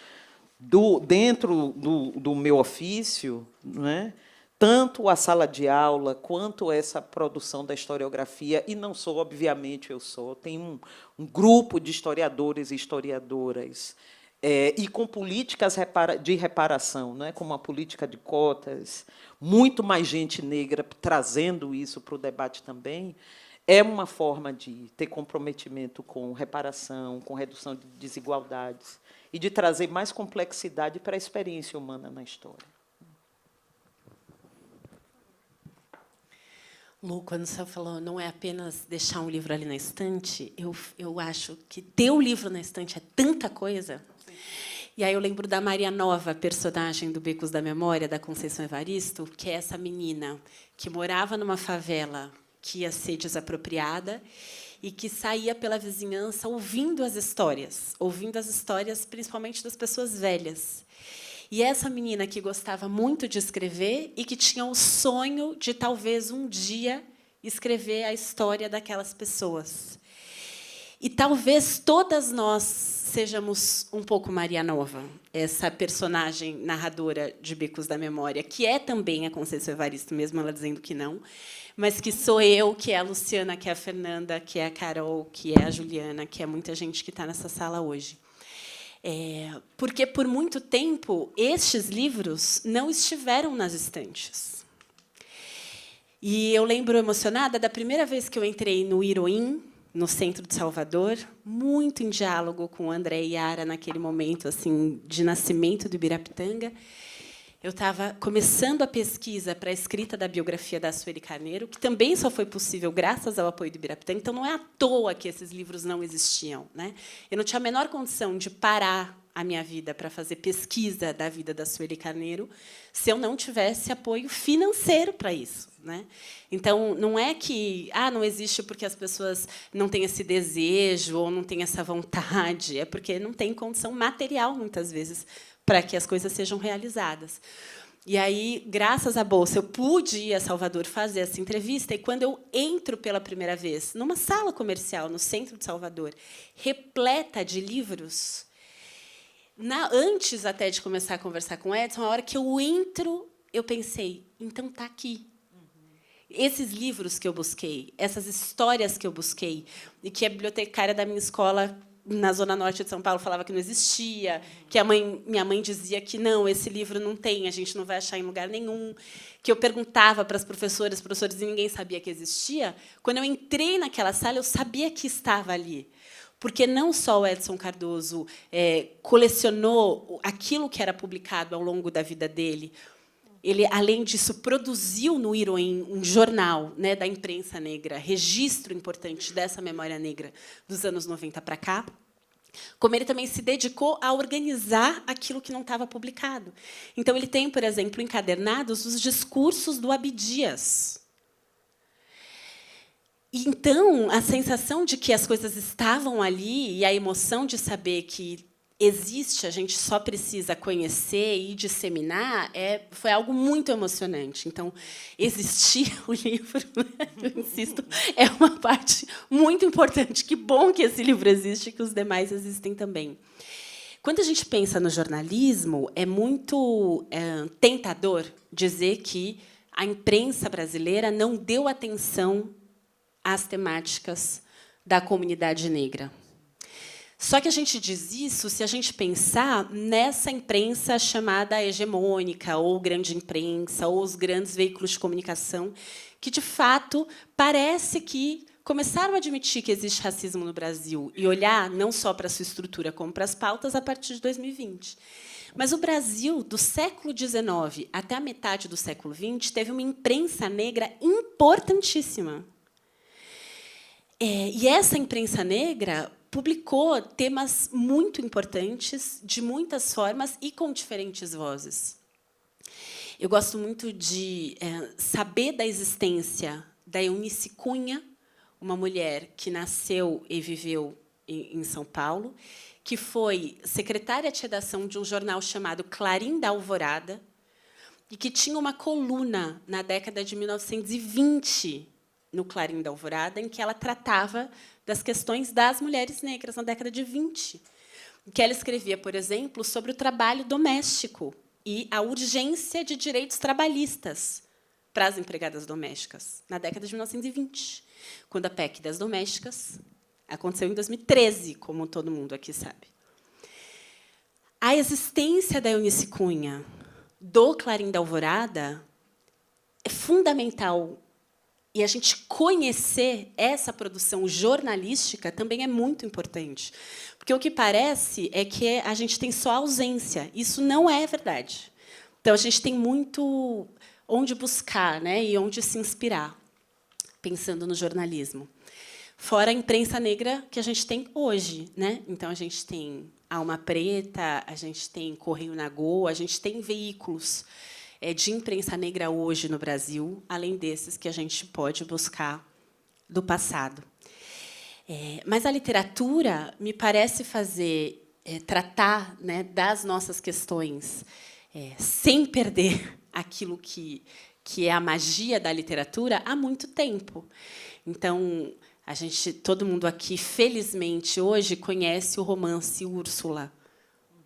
dentro do meu ofício, não é? Tanto a sala de aula quanto essa produção da historiografia, e não sou, obviamente, eu sou, tem um grupo de historiadores e historiadoras, e com políticas de reparação, não é? Como a política de cotas, muito mais gente negra trazendo isso para o debate também, é uma forma de ter comprometimento com reparação, com redução de desigualdades, e de trazer mais complexidade para a experiência humana na história. Lu, quando você falou não é apenas deixar um livro ali na estante, eu acho que ter o livro na estante é tanta coisa. Sim. E aí eu lembro da Maria Nova, personagem do Becos da Memória, da Conceição Evaristo, que é essa menina que morava numa favela que ia ser desapropriada e que saía pela vizinhança ouvindo as histórias principalmente das pessoas velhas. E essa menina que gostava muito de escrever e que tinha o sonho de, talvez, um dia, escrever a história daquelas pessoas. E talvez todas nós sejamos um pouco Maria Nova, essa personagem narradora de Becos da Memória, que é também a Conceição Evaristo, mesmo ela dizendo que não, mas que sou eu, que é a Luciana, que é a Fernanda, que é a Carol, que é a Juliana, que é muita gente que está nessa sala hoje. Porque, por muito tempo, estes livros não estiveram nas estantes. E eu lembro, emocionada, da primeira vez que eu entrei no Iroim, no centro de Salvador, muito em diálogo com o André e Yara, naquele momento assim, de nascimento do Ibirapitanga. Eu estava começando a pesquisa para a escrita da biografia da Sueli Carneiro, que também só foi possível graças ao apoio do Ibirapitanga. Então, não é à toa que esses livros não existiam, né? Eu não tinha a menor condição de parar a minha vida para fazer pesquisa da vida da Sueli Carneiro se eu não tivesse apoio financeiro para isso, né? Então, não é que não existe porque as pessoas não têm esse desejo ou não têm essa vontade, é porque não tem condição material, muitas vezes, para que as coisas sejam realizadas. E aí, graças à bolsa, eu pude ir a Salvador fazer essa entrevista. E quando eu entro pela primeira vez numa sala comercial no centro de Salvador, repleta de livros, antes até de começar a conversar com o Edson, a hora que eu entro, eu pensei, então está aqui. Esses livros que eu busquei, essas histórias que eu busquei, e que a bibliotecária da minha escola na Zona Norte de São Paulo falava que não existia, que minha mãe dizia que não, esse livro não tem, a gente não vai achar em lugar nenhum, que eu perguntava para as professores e ninguém sabia que existia. Quando eu entrei naquela sala, eu sabia que estava ali, porque não só o Edson Cardoso colecionou aquilo que era publicado ao longo da vida dele, ele, além disso, produziu no Iroém um jornal, né, da imprensa negra, registro importante dessa memória negra dos anos 90 para cá, como ele também se dedicou a organizar aquilo que não estava publicado. Então, ele tem, por exemplo, encadernados os discursos do Abdias. E, então, a sensação de que as coisas estavam ali e a emoção de saber que existe, a gente só precisa conhecer e disseminar, foi algo muito emocionante. Então, existir o livro, né, eu insisto, é uma parte muito importante. Que bom que esse livro existe, que os demais existem também. Quando a gente pensa no jornalismo, é muito tentador dizer que a imprensa brasileira não deu atenção às temáticas da comunidade negra. Só que a gente diz isso se a gente pensar nessa imprensa chamada hegemônica, ou grande imprensa, ou os grandes veículos de comunicação, que, de fato, parece que começaram a admitir que existe racismo no Brasil e olhar não só para a sua estrutura, como para as pautas, a partir de 2020. Mas o Brasil, do século XIX até a metade do século XX, teve uma imprensa negra importantíssima. E essa imprensa negra publicou temas muito importantes, de muitas formas e com diferentes vozes. Eu gosto muito de saber da existência da Eunice Cunha, uma mulher que nasceu e viveu em São Paulo, que foi secretária de redação de um jornal chamado Clarim da Alvorada, e que tinha uma coluna na década de 1920, no Clarim da Alvorada, em que ela tratava das questões das mulheres negras na década de 20. Que ela escrevia, por exemplo, sobre o trabalho doméstico e a urgência de direitos trabalhistas para as empregadas domésticas, na década de 1920, quando a PEC das domésticas aconteceu em 2013, como todo mundo aqui sabe. A existência da Eunice Cunha, do Clarim da Alvorada, é fundamental. E a gente conhecer essa produção jornalística também é muito importante. Porque o que parece é que a gente tem só ausência. Isso não é verdade. Então, a gente tem muito onde buscar, né, e onde se inspirar, pensando no jornalismo. Fora a imprensa negra que a gente tem hoje, né? Então, a gente tem Alma Preta, a gente tem Correio Nagô, a gente tem veículos de imprensa negra hoje no Brasil, além desses que a gente pode buscar do passado. Mas a literatura me parece tratar, né, das nossas questões sem perder aquilo que é a magia da literatura há muito tempo. Então, todo mundo aqui, felizmente, hoje conhece o romance Úrsula,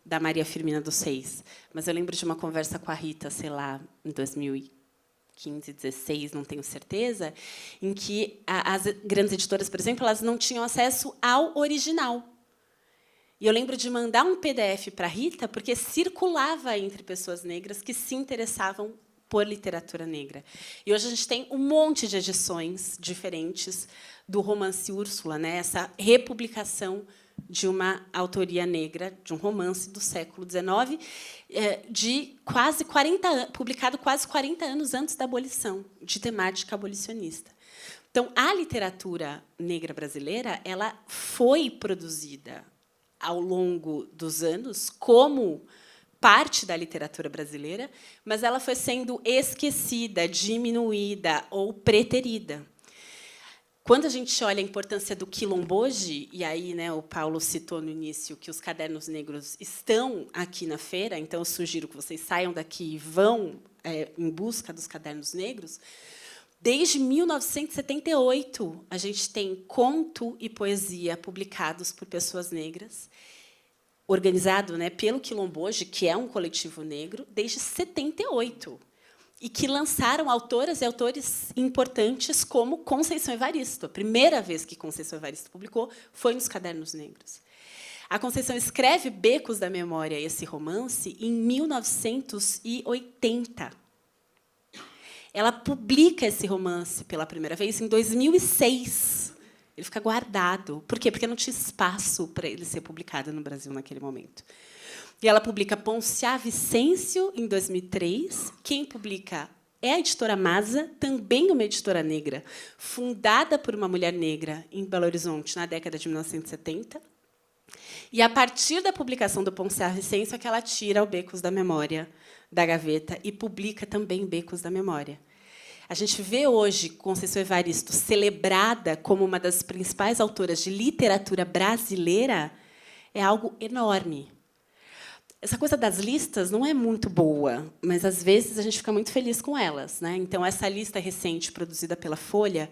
da Maria Firmina dos Reis. Mas eu lembro de uma conversa com a Rita, sei lá, em 2015, 2016, não tenho certeza, em que as grandes editoras, por exemplo, elas não tinham acesso ao original. E eu lembro de mandar um PDF para a Rita, porque circulava entre pessoas negras que se interessavam por literatura negra. E hoje a gente tem um monte de edições diferentes do romance Úrsula, né? Essa republicação de uma autoria negra, de um romance do século XIX, publicado quase 40 anos antes da abolição, de temática abolicionista. Então, a literatura negra brasileira ela foi produzida ao longo dos anos como parte da literatura brasileira, mas ela foi sendo esquecida, diminuída ou preterida. Quando a gente olha a importância do quilomboje, e aí, né, o Paulo citou no início que os cadernos negros estão aqui na feira, então eu sugiro que vocês saiam daqui e vão em busca dos cadernos negros. Desde 1978, a gente tem conto e poesia publicados por pessoas negras, organizado, né, pelo Quilomboje, que é um coletivo negro, desde 78. E que lançaram autoras e autores importantes como Conceição Evaristo. A primeira vez que Conceição Evaristo publicou foi nos Cadernos Negros. A Conceição escreve Becos da Memória, esse romance, em 1980. Ela publica esse romance pela primeira vez em 2006. Ele fica guardado. Por quê? Porque não tinha espaço para ele ser publicado no Brasil naquele momento. E ela publica Ponciá Vicêncio, em 2003. Quem publica é a editora Masa, também uma editora negra, fundada por uma mulher negra em Belo Horizonte, na década de 1970. E, a partir da publicação do Ponciá Vicêncio, é que ela tira o Becos da Memória da gaveta e publica também Becos da Memória. A gente vê hoje Conceição Evaristo celebrada como uma das principais autoras de literatura brasileira, é algo enorme. Essa coisa das listas não é muito boa, mas, às vezes, a gente fica muito feliz com elas, né? Então, essa lista recente, produzida pela Folha,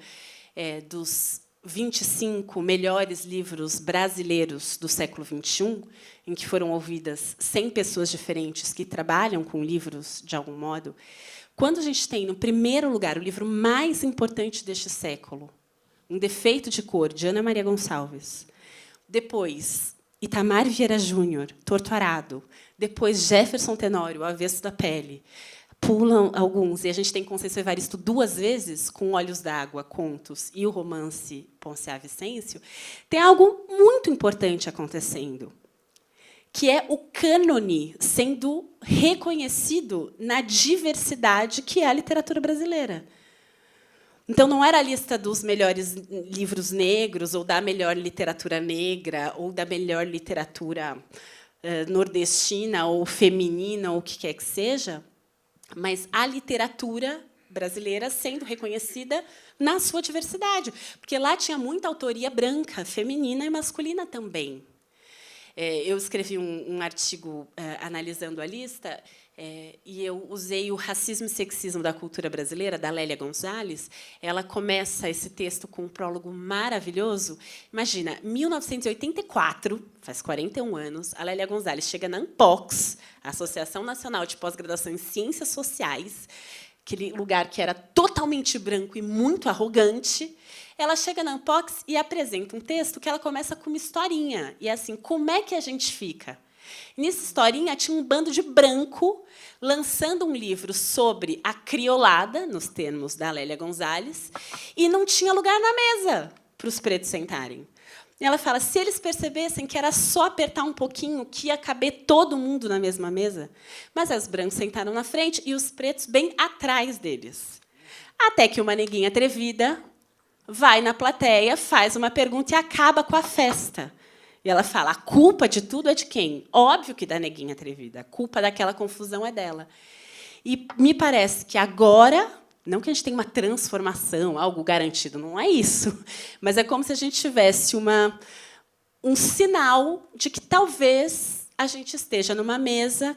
dos 25 melhores livros brasileiros do século XXI, em que foram ouvidas 100 pessoas diferentes que trabalham com livros, de algum modo, quando a gente tem, no primeiro lugar, o livro mais importante deste século, Um Defeito de Cor, de Ana Maria Gonçalves, depois Itamar Vieira Júnior, Torto Arado, depois Jefferson Tenório, O Avesso da Pele, pulam alguns, e a gente tem Conceição Evaristo 2 vezes, com Olhos d'Água, Contos, e o romance Ponciá Vicêncio, tem algo muito importante acontecendo, que é o cânone sendo reconhecido na diversidade que é a literatura brasileira. Então, não era a lista dos melhores livros negros, ou da melhor literatura negra, ou da melhor literatura nordestina, ou feminina, ou o que quer que seja, mas a literatura brasileira sendo reconhecida na sua diversidade. Porque lá tinha muita autoria branca, feminina e masculina também. Eu escrevi um artigo analisando a lista, e eu usei o Racismo e Sexismo da Cultura Brasileira, da Lélia Gonzalez. Ela começa esse texto com um prólogo maravilhoso. Imagina, 1984, faz 41 anos, a Lélia Gonzalez chega na ANPOX, a Associação Nacional de Pós-Graduação em Ciências Sociais, aquele lugar que era totalmente branco e muito arrogante. Ela chega na ANPOX e apresenta um texto que ela começa com uma historinha. E é assim, como é que a gente fica? E nessa historinha tinha um bando de branco lançando um livro sobre a criolada, nos termos da Lélia Gonzalez, e não tinha lugar na mesa para os pretos sentarem. E ela fala, se eles percebessem que era só apertar um pouquinho, que ia caber todo mundo na mesma mesa. Mas os brancos sentaram na frente e os pretos bem atrás deles. Até que uma neguinha atrevida vai na plateia, faz uma pergunta e acaba com a festa. E ela fala, a culpa de tudo é de quem? Óbvio que da neguinha atrevida. A culpa daquela confusão é dela. E me parece que agora, não que a gente tenha uma transformação, algo garantido, não é isso, mas é como se a gente tivesse um sinal de que talvez a gente esteja numa mesa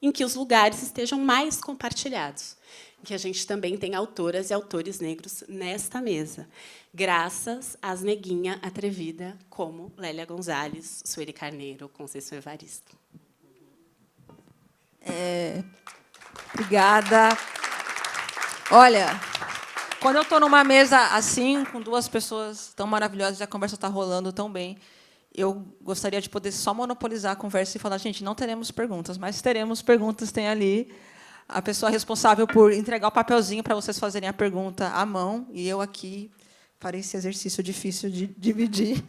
em que os lugares estejam mais compartilhados, que a gente também tem autoras e autores negros nesta mesa, graças às neguinha atrevida como Lélia Gonzalez, Sueli Carneiro, Conceição Evaristo. Obrigada. Olha, quando eu estou numa mesa assim, com 2 pessoas tão maravilhosas, e a conversa está rolando tão bem, eu gostaria de poder só monopolizar a conversa e falar, gente, não teremos perguntas, mas teremos perguntas, tem ali a pessoa responsável por entregar o papelzinho para vocês fazerem a pergunta à mão, e eu aqui farei esse exercício difícil de dividir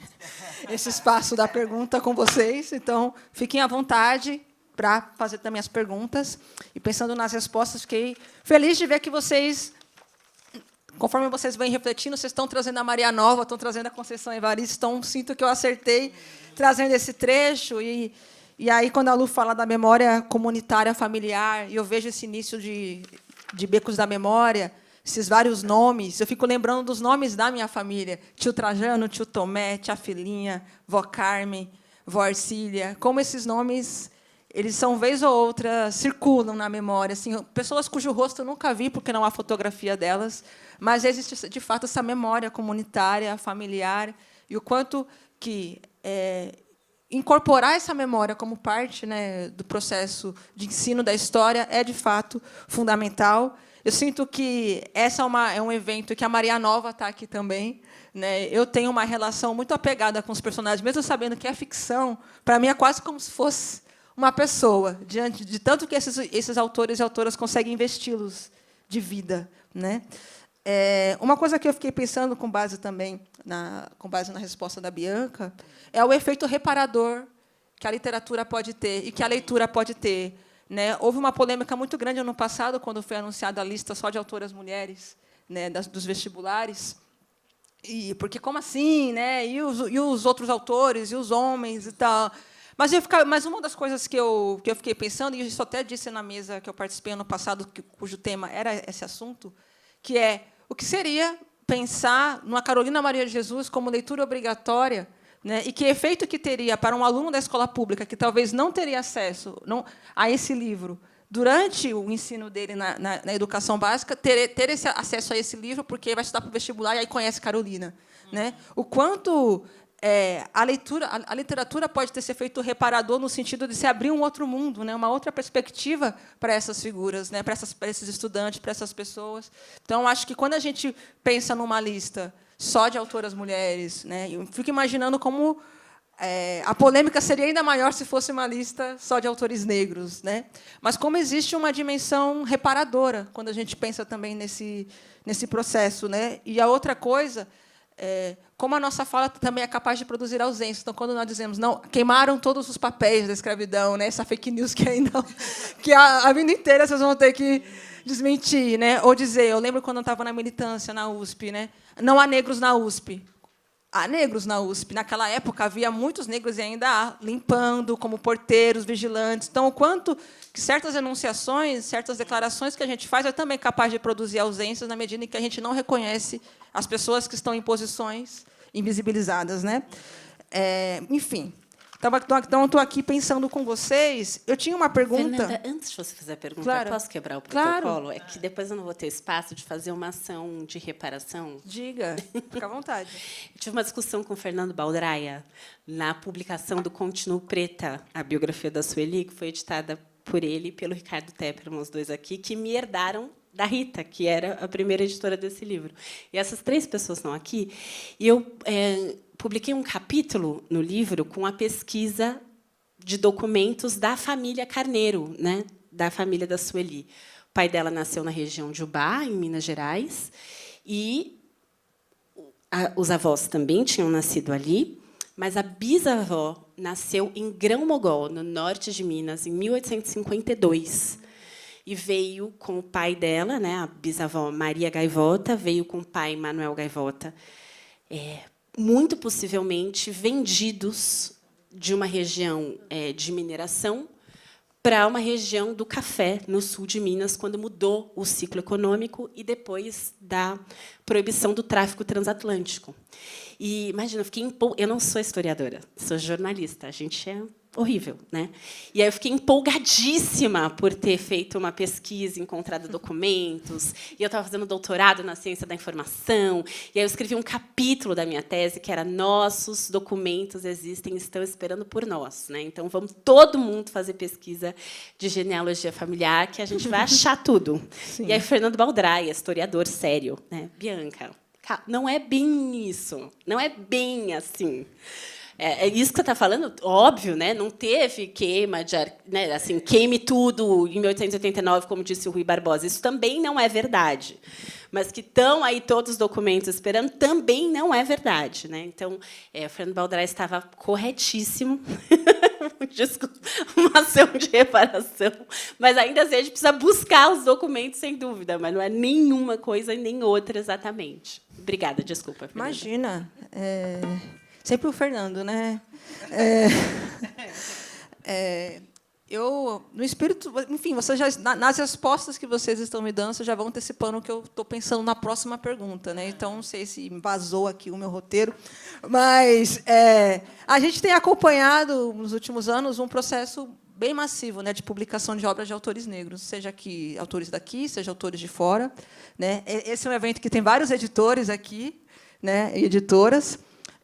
esse espaço da pergunta com vocês. Então, fiquem à vontade para fazer também as perguntas. E, pensando nas respostas, fiquei feliz de ver que vocês conforme vocês vêm refletindo, vocês estão trazendo a Maria Nova, estão trazendo a Conceição Evaristo, então sinto que eu acertei trazendo esse trecho. E aí, quando a Lu fala da memória comunitária familiar, e eu vejo esse início de Becos da Memória, esses vários nomes, eu fico lembrando dos nomes da minha família. Tio Trajano, tio Tomé, tia Filinha, vó Carmen, vó Arcília. Como esses nomes, eles são, vez ou outra, circulam na memória. Assim, pessoas cujo rosto eu nunca vi, porque não há fotografia delas, mas existe, de fato, essa memória comunitária, familiar, e o quanto que incorporar essa memória como parte, né, do processo de ensino da história é, de fato, fundamental. Eu sinto que essa é um evento que a Maria Nova está aqui também, né? Eu tenho uma relação muito apegada com os personagens, mesmo sabendo que é ficção. Para mim, é quase como se fosse uma pessoa, diante de tanto que esses autores e autoras conseguem investi-los de vida, né? Uma coisa que eu fiquei pensando, com base na resposta da Bianca, é o efeito reparador que a literatura pode ter e que a leitura pode ter. Né? Houve uma polêmica muito grande ano passado, quando foi anunciada a lista só de autoras mulheres, né, dos vestibulares. Porque, como assim? Né? E os outros autores, e os homens e tal. Mas uma das coisas que eu fiquei pensando, e isso até disse na mesa que eu participei ano passado, cujo tema era esse assunto, que é o que seria pensar numa Carolina Maria de Jesus como leitura obrigatória, né, e que efeito que teria para um aluno da escola pública que talvez não teria acesso a esse livro durante o ensino dele na educação básica, ter esse acesso a esse livro, porque vai estudar para o vestibular e aí conhece Carolina. Né? O quanto a literatura pode ter esse efeito reparador no sentido de se abrir um outro mundo, né, uma outra perspectiva para essas figuras, né, para esses estudantes, para essas pessoas. Então, acho que, quando a gente pensa numa lista só de autoras mulheres, né, eu fico imaginando como a polêmica seria ainda maior se fosse uma lista só de autores negros, né? Mas como existe uma dimensão reparadora quando a gente pensa também nesse processo, né? E a outra coisa, como a nossa fala também é capaz de produzir ausência. Então, quando nós dizemos não, queimaram todos os papéis da escravidão, né? Essa fake news que ainda que a vida inteira vocês vão ter que desmentir, né? Ou dizer, eu lembro quando eu estava na militância na USP, né? Não há negros na USP. Há negros na USP. Naquela época, havia muitos negros, e ainda há, limpando, como porteiros, vigilantes. Então, o quanto que certas enunciações, certas declarações que a gente faz é também capaz de produzir ausências na medida em que a gente não reconhece as pessoas que estão em posições invisibilizadas. Né? Enfim. Então, estou aqui pensando com vocês. Eu tinha uma pergunta. Fernanda, antes de você fazer a pergunta, claro. Posso quebrar o protocolo? Claro. É que depois eu não vou ter espaço de fazer uma ação de reparação. Diga, fica à vontade. Eu tive uma discussão com o Fernando Baldraia na publicação do Continuo Preta, a biografia da Sueli, que foi editada por ele e pelo Ricardo Tepperman, os dois aqui, que me herdaram da Rita, que era a primeira editora desse livro. E essas 3 pessoas estão aqui. E eu publiquei um capítulo no livro com a pesquisa de documentos da família Carneiro, né, da família da Sueli. O pai dela nasceu na região de Ubá, em Minas Gerais, e os avós também tinham nascido ali, mas a bisavó nasceu em Grão-Mogol, no norte de Minas, em 1852. E veio com o pai dela, né, a bisavó Maria Gaivota, veio com o pai Manuel Gaivota, muito possivelmente vendidos de uma região de mineração para uma região do café, no sul de Minas, quando mudou o ciclo econômico e depois da proibição do tráfico transatlântico. E, imagina, eu não sou historiadora, sou jornalista, a gente é horrível, né? E aí eu fiquei empolgadíssima por ter feito uma pesquisa, encontrado documentos, e eu estava fazendo doutorado na ciência da informação, e aí eu escrevi um capítulo da minha tese que era Nossos documentos existem, estão esperando por nós, né? Então vamos todo mundo fazer pesquisa de genealogia familiar, que a gente vai achar tudo. Sim. E aí Fernando Baldraia, historiador sério, né? Bianca, não é bem isso, não é bem assim. É isso que você está falando, óbvio, né? Não teve queima de, né? Assim, queime tudo em 1889, como disse o Rui Barbosa. Isso também não é verdade. Mas que estão aí todos os documentos esperando também não é verdade, né? Então, o Fernando Baldassarre estava corretíssimo. Desculpa, uma ação de reparação. Mas ainda assim a gente precisa buscar os documentos, sem dúvida, mas não é nenhuma coisa e nem outra exatamente. Obrigada, desculpa, Fernanda. Imagina. Sempre o Fernando, né? Eu, no espírito, enfim, vocês já, nas respostas que vocês estão me dando, vocês já vão antecipando o que eu estou pensando na próxima pergunta, né? Então, não sei se vazou aqui o meu roteiro, mas a gente tem acompanhado nos últimos anos um processo bem massivo, né, de publicação de obras de autores negros, seja aqui autores daqui, seja autores de fora, né? Esse é um evento que tem vários editores aqui, né, e editoras.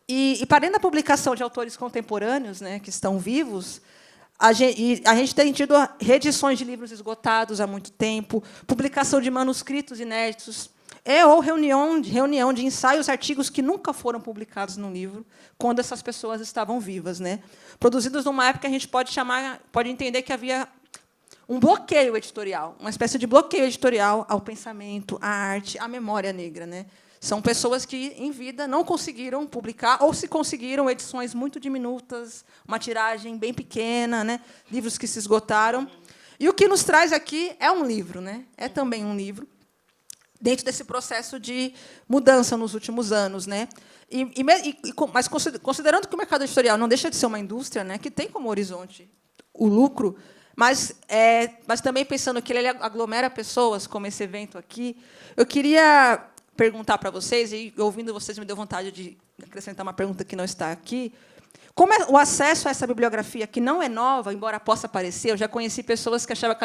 E para além da publicação de autores contemporâneos, né, que estão vivos, a gente tem tido reedições de livros esgotados há muito tempo, publicação de manuscritos inéditos, ou reunião de ensaios, artigos que nunca foram publicados no livro, quando essas pessoas estavam vivas, né? Produzidos numa época que a gente pode entender que havia um bloqueio editorial, uma espécie de bloqueio editorial ao pensamento, à arte, à memória negra, né? São pessoas que, em vida, não conseguiram publicar, ou se conseguiram edições muito diminutas, uma tiragem bem pequena, né? Livros que se esgotaram. E o que nos traz aqui é um livro, né? É também um livro, dentro desse processo de mudança nos últimos anos, né? Mas considerando que o mercado editorial não deixa de ser uma indústria, né, que tem como horizonte o lucro, mas também pensando que ele aglomera pessoas, como esse evento aqui, eu queria perguntar para vocês, e ouvindo vocês me deu vontade de acrescentar uma pergunta que não está aqui. Como o acesso a essa bibliografia, que não é nova, embora possa parecer, eu já conheci pessoas que achavam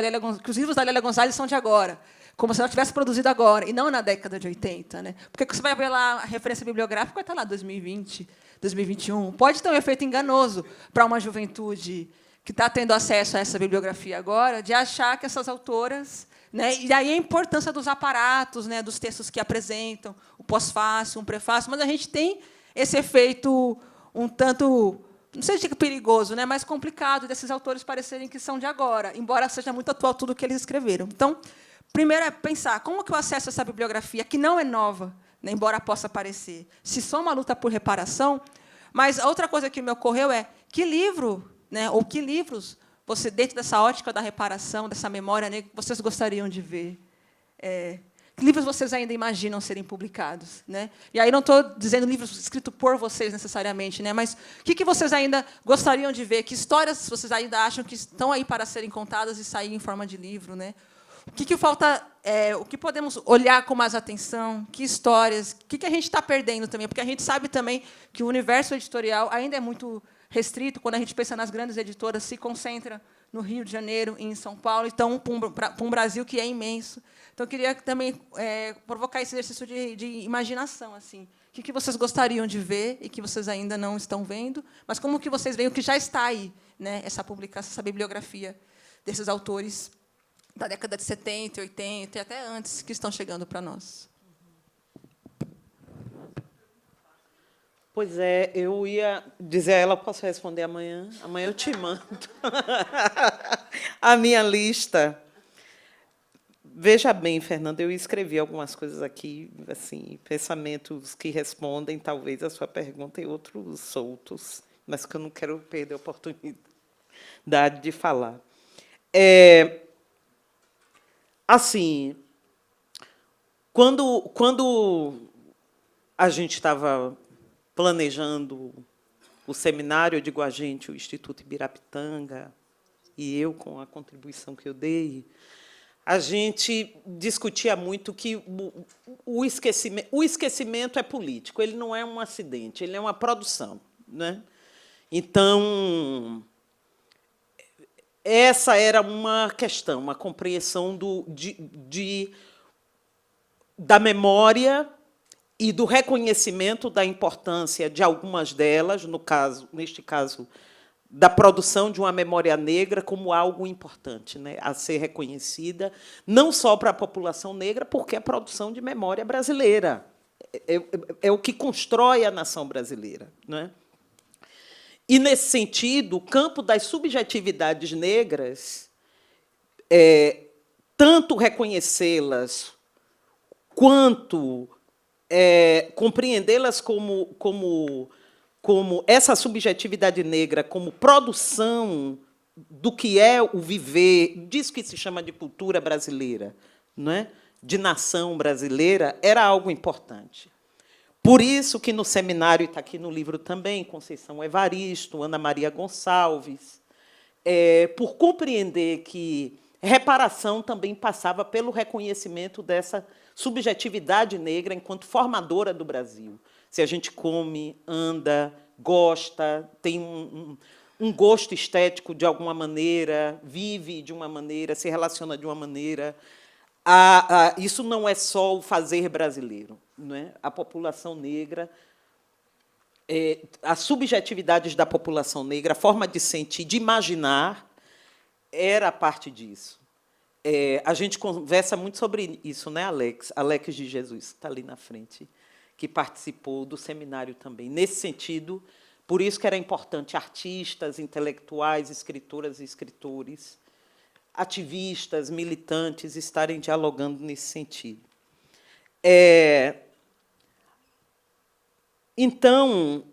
que os livros da Lélia Gonzalez são de agora, como se ela tivesse produzido agora, e não na década de 80. Né? Porque você vai ver lá a referência bibliográfica, vai estar lá 2020, 2021. Pode ter um efeito enganoso para uma juventude que está tendo acesso a essa bibliografia agora, de achar que essas autoras... Né? E aí a importância dos aparatos, né, dos textos que apresentam, o pós-fácil, um prefácio, mas a gente tem esse efeito um tanto, não sei se é perigoso, né, mas complicado, desses autores parecerem que são de agora, embora seja muito atual tudo o que eles escreveram. Então, primeiro é pensar como que eu acesso a essa bibliografia, que não é nova, né, embora possa parecer, se só uma luta por reparação, mas a outra coisa que me ocorreu é que livro, né, ou que livros você, dentro dessa ótica da reparação, dessa memória negra, vocês gostariam de ver? Que livros vocês ainda imaginam serem publicados? Né? E aí não estou dizendo livros escritos por vocês, necessariamente, né? Mas o que vocês ainda gostariam de ver? Que histórias vocês ainda acham que estão aí para serem contadas e sair em forma de livro? Né? O que falta? O que podemos olhar com mais atenção? Que histórias? O que a gente está perdendo também? Porque a gente sabe também que o universo editorial ainda é muito restrito, quando a gente pensa nas grandes editoras, se concentra no Rio de Janeiro e em São Paulo, então, para um Brasil que é imenso. Então, eu queria também provocar esse exercício de imaginação. Assim. O que vocês gostariam de ver e que vocês ainda não estão vendo, mas como que vocês veem o que já está aí, né? Essa publicação, essa bibliografia desses autores da década de 70, 80 e até antes, que estão chegando para nós. Pois é, eu ia dizer a ela, posso responder amanhã? Amanhã eu te mando a minha lista. Veja bem, Fernanda, eu escrevi algumas coisas aqui, assim, pensamentos que respondem, talvez, a sua pergunta, e outros soltos, mas que eu não quero perder a oportunidade de falar. Assim, quando a gente estava planejando o seminário, eu digo a gente, o Instituto Ibirapitanga, e eu, com a contribuição que eu dei, a gente discutia muito que o esquecimento é político, ele não é um acidente, ele é uma produção. Né? Então, essa era uma questão, uma compreensão da memória e do reconhecimento da importância de algumas delas, neste caso, da produção de uma memória negra como algo importante, né, a ser reconhecida, não só para a população negra, porque é a produção de memória brasileira. É o que constrói a nação brasileira. Né? E, nesse sentido, o campo das subjetividades negras, tanto reconhecê-las quanto compreendê-las como essa subjetividade negra, como produção do que é o viver, disso que se chama de cultura brasileira, não é? De nação brasileira, era algo importante. Por isso que no seminário, e está aqui no livro também, Conceição Evaristo, Ana Maria Gonçalves, por compreender que reparação também passava pelo reconhecimento dessa subjetividade negra enquanto formadora do Brasil. Se a gente come, anda, gosta, tem um gosto estético de alguma maneira, vive de uma maneira, se relaciona de uma maneira, isso não é só o fazer brasileiro, não é? A população negra, as subjetividades da população negra, a forma de sentir, de imaginar, era parte disso. A gente conversa muito sobre isso, né, Alex? Alex de Jesus, que está ali na frente, que participou do seminário também. Nesse sentido, por isso que era importante artistas, intelectuais, escritoras e escritores, ativistas, militantes, estarem dialogando nesse sentido. Então,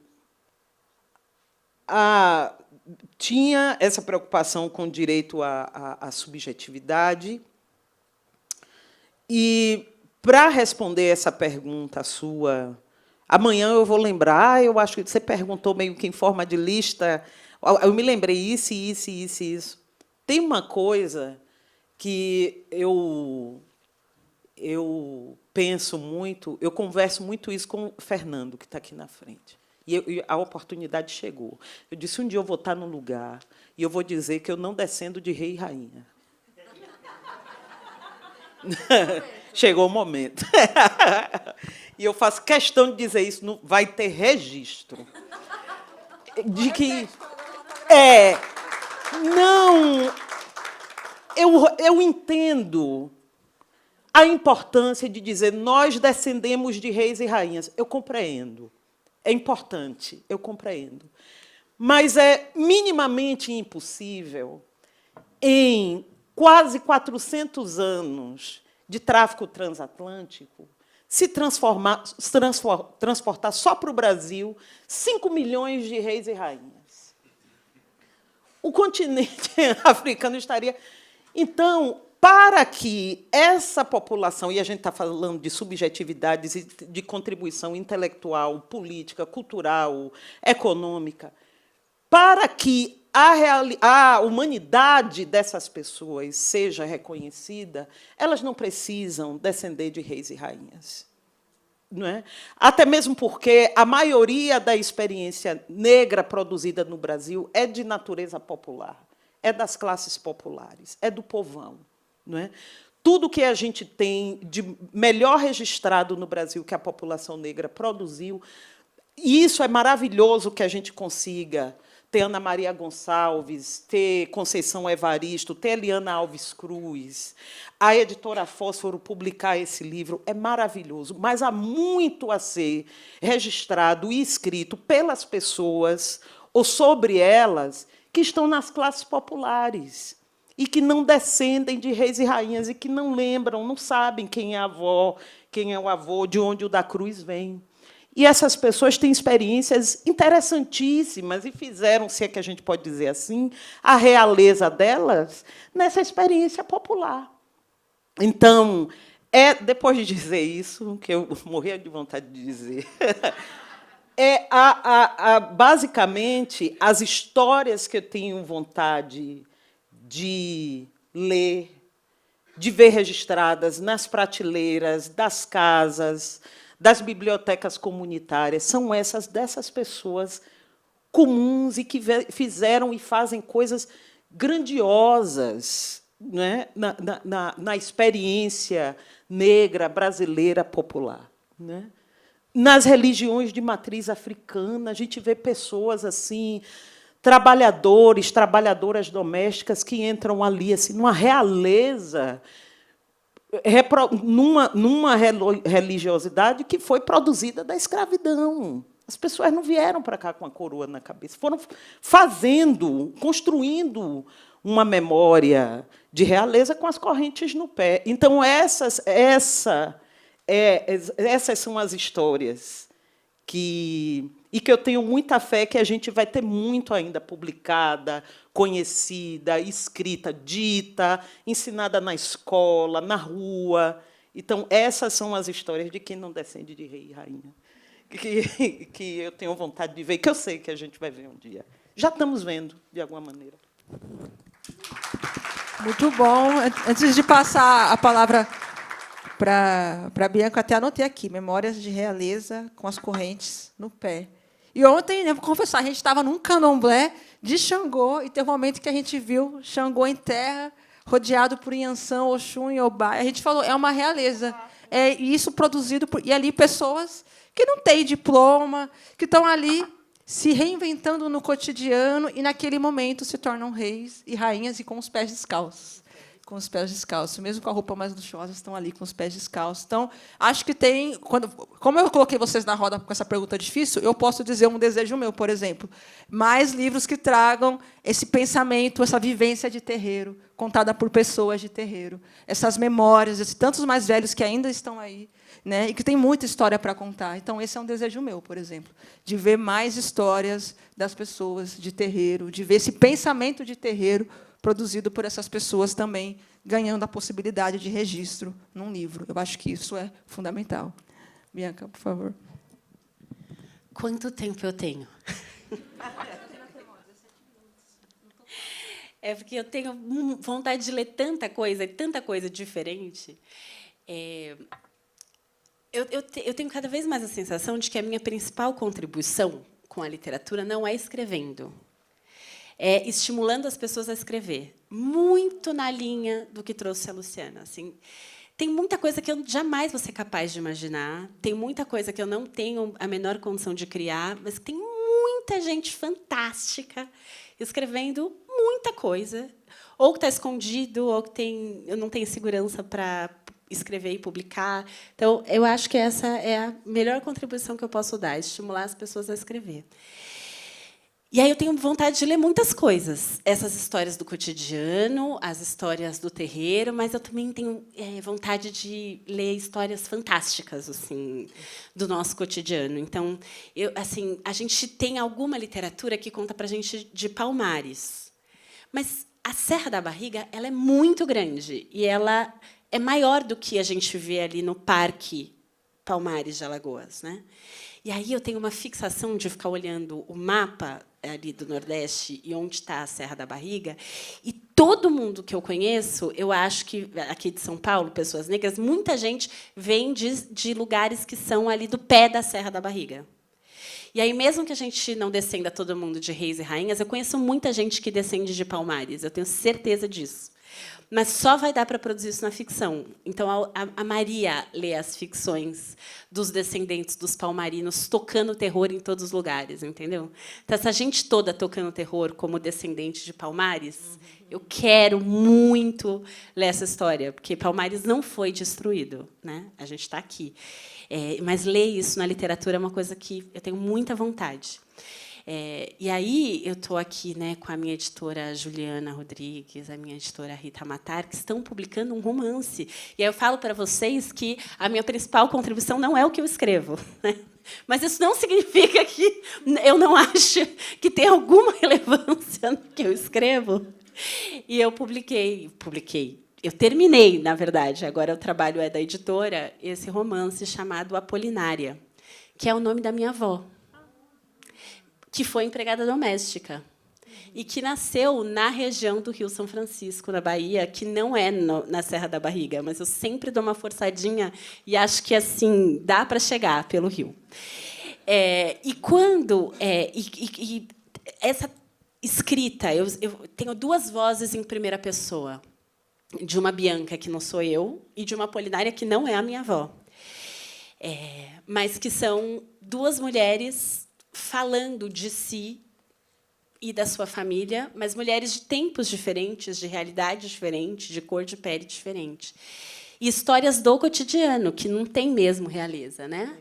tinha essa preocupação com o direito à subjetividade. E, para responder essa pergunta sua, amanhã eu vou lembrar, eu acho que você perguntou meio que em forma de lista, eu me lembrei isso, isso, isso, isso. Tem uma coisa que eu penso muito, eu converso muito isso com o Fernando, que está aqui na frente. E a oportunidade chegou. Eu disse, um dia eu vou estar num lugar e eu vou dizer que eu não descendo de rei e rainha. Chegou o momento. E eu faço questão de dizer isso, vai ter registro. De que... Não... Eu entendo a importância de dizer nós descendemos de reis e rainhas. Eu compreendo. É importante, eu compreendo. Mas é minimamente impossível, em quase 400 anos de tráfico transatlântico, se transportar só para o Brasil 5 milhões de reis e rainhas. O continente africano estaria... Então, para que essa população, e a gente está falando de subjetividades e de contribuição intelectual, política, cultural, econômica, para que a humanidade dessas pessoas seja reconhecida, elas não precisam descender de reis e rainhas. Não é? Até mesmo porque a maioria da experiência negra produzida no Brasil é de natureza popular, é das classes populares, é do povão. Não é? Tudo que a gente tem de melhor registrado no Brasil que a população negra produziu, e isso é maravilhoso que a gente consiga ter Ana Maria Gonçalves, ter Conceição Evaristo, ter Eliana Alves Cruz, a editora Fósforo publicar esse livro, é maravilhoso, mas há muito a ser registrado e escrito pelas pessoas ou sobre elas que estão nas classes populares e que não descendem de reis e rainhas e que não lembram, não sabem quem é a avó, quem é o avô, de onde o da Cruz vem. E essas pessoas têm experiências interessantíssimas e fizeram, se é que a gente pode dizer assim, a realeza delas nessa experiência popular. Então, depois de dizer isso, que eu morria de vontade de dizer, basicamente, as histórias que eu tenho vontade de ler, de ver registradas nas prateleiras das casas, das bibliotecas comunitárias, são essas dessas pessoas comuns e que fizeram e fazem coisas grandiosas, né, na experiência negra brasileira popular. Né? Nas religiões de matriz africana, a gente vê pessoas assim, trabalhadores, trabalhadoras domésticas que entram ali assim, numa realeza, numa religiosidade que foi produzida da escravidão. As pessoas não vieram para cá com a coroa na cabeça, foram fazendo, construindo uma memória de realeza com as correntes no pé. Então, essas são as histórias que eu tenho muita fé que a gente vai ter muito ainda publicada, conhecida, escrita, dita, ensinada na escola, na rua. Então, essas são as histórias de quem não descende de rei e rainha, que eu tenho vontade de ver, que eu sei que a gente vai ver um dia. Já estamos vendo, de alguma maneira. Muito bom. Antes de passar a palavra para a Bianca, até anotei aqui, Memórias de Realeza com as correntes no pé. E ontem, vou confessar, a gente estava num candomblé de Xangô, e teve um momento que a gente viu Xangô em terra, rodeado por Inhansã, Oxum e Obá. A gente falou, é uma realeza. É isso produzido por... E ali pessoas que não têm diploma, que estão ali se reinventando no cotidiano e, naquele momento, se tornam reis e rainhas e com os pés descalços. Com os pés descalços. Mesmo com a roupa mais luxuosa, estão ali com os pés descalços. Então, acho que tem... Como eu coloquei vocês na roda com essa pergunta difícil, eu posso dizer um desejo meu, por exemplo. Mais livros que tragam esse pensamento, essa vivência de terreiro, contada por pessoas de terreiro. Essas memórias, esses tantos mais velhos que ainda estão aí, né, e que tem muita história para contar. Então, esse é um desejo meu, por exemplo, de ver mais histórias das pessoas de terreiro, de ver esse pensamento de terreiro produzido por essas pessoas também, ganhando a possibilidade de registro num livro. Eu acho que isso é fundamental. Bianca, por favor. Quanto tempo eu tenho? É porque eu tenho vontade de ler tanta coisa diferente. Eu tenho cada vez mais a sensação de que a minha principal contribuição com a literatura não é escrevendo, é estimulando as pessoas a escrever, muito na linha do que trouxe a Luciana. Assim, tem muita coisa que eu jamais vou ser capaz de imaginar, tem muita coisa que eu não tenho a menor condição de criar, mas tem muita gente fantástica escrevendo muita coisa, ou que está escondido, ou que eu não tenho segurança para escrever e publicar. Então, eu acho que essa é a melhor contribuição que eu posso dar, estimular as pessoas a escrever. E aí eu tenho vontade de ler muitas coisas. Essas histórias do cotidiano, as histórias do terreiro, mas eu também tenho vontade de ler histórias fantásticas assim, do nosso cotidiano. Então, a gente tem alguma literatura que conta para a gente de Palmares. Mas a Serra da Barriga ela é muito grande e ela é maior do que a gente vê ali no Parque Palmares de Alagoas, né? E aí eu tenho uma fixação de ficar olhando o mapa ali do Nordeste e onde está a Serra da Barriga, e todo mundo que eu conheço, eu acho que aqui de São Paulo, pessoas negras, muita gente vem de lugares que são ali do pé da Serra da Barriga. E aí, mesmo que a gente não descenda todo mundo de reis e rainhas, eu conheço muita gente que descende de Palmares, eu tenho certeza disso. Mas só vai dar para produzir isso na ficção. Então, a Maria lê as ficções dos descendentes dos palmarinos tocando terror em todos os lugares, entendeu? Então, essa gente toda tocando terror como descendente de Palmares, eu quero muito ler essa história, porque Palmares não foi destruído, né? A gente está aqui. Mas ler isso na literatura é uma coisa que eu tenho muita vontade. E aí eu estou aqui, né, com a minha editora Juliana Rodrigues, a minha editora Rita Matar, que estão publicando um romance. E aí eu falo para vocês que a minha principal contribuição não é o que eu escrevo, né? Mas isso não significa que eu não acho que tem alguma relevância no que eu escrevo. E eu publiquei. Eu terminei, na verdade, agora o trabalho é da editora, esse romance chamado Apolinária, que é o nome da minha avó, que foi empregada doméstica e que nasceu na região do Rio São Francisco, na Bahia, que não é na Serra da Barriga, mas eu sempre dou uma forçadinha e acho que assim dá para chegar pelo Rio. Essa escrita, eu tenho duas vozes em primeira pessoa, de uma Bianca, que não sou eu, e de uma Apolinária, que não é a minha avó, mas que são duas mulheres falando de si e da sua família, mas mulheres de tempos diferentes, de realidade diferente, de cor de pele diferente. E histórias do cotidiano, que não tem mesmo realeza, né?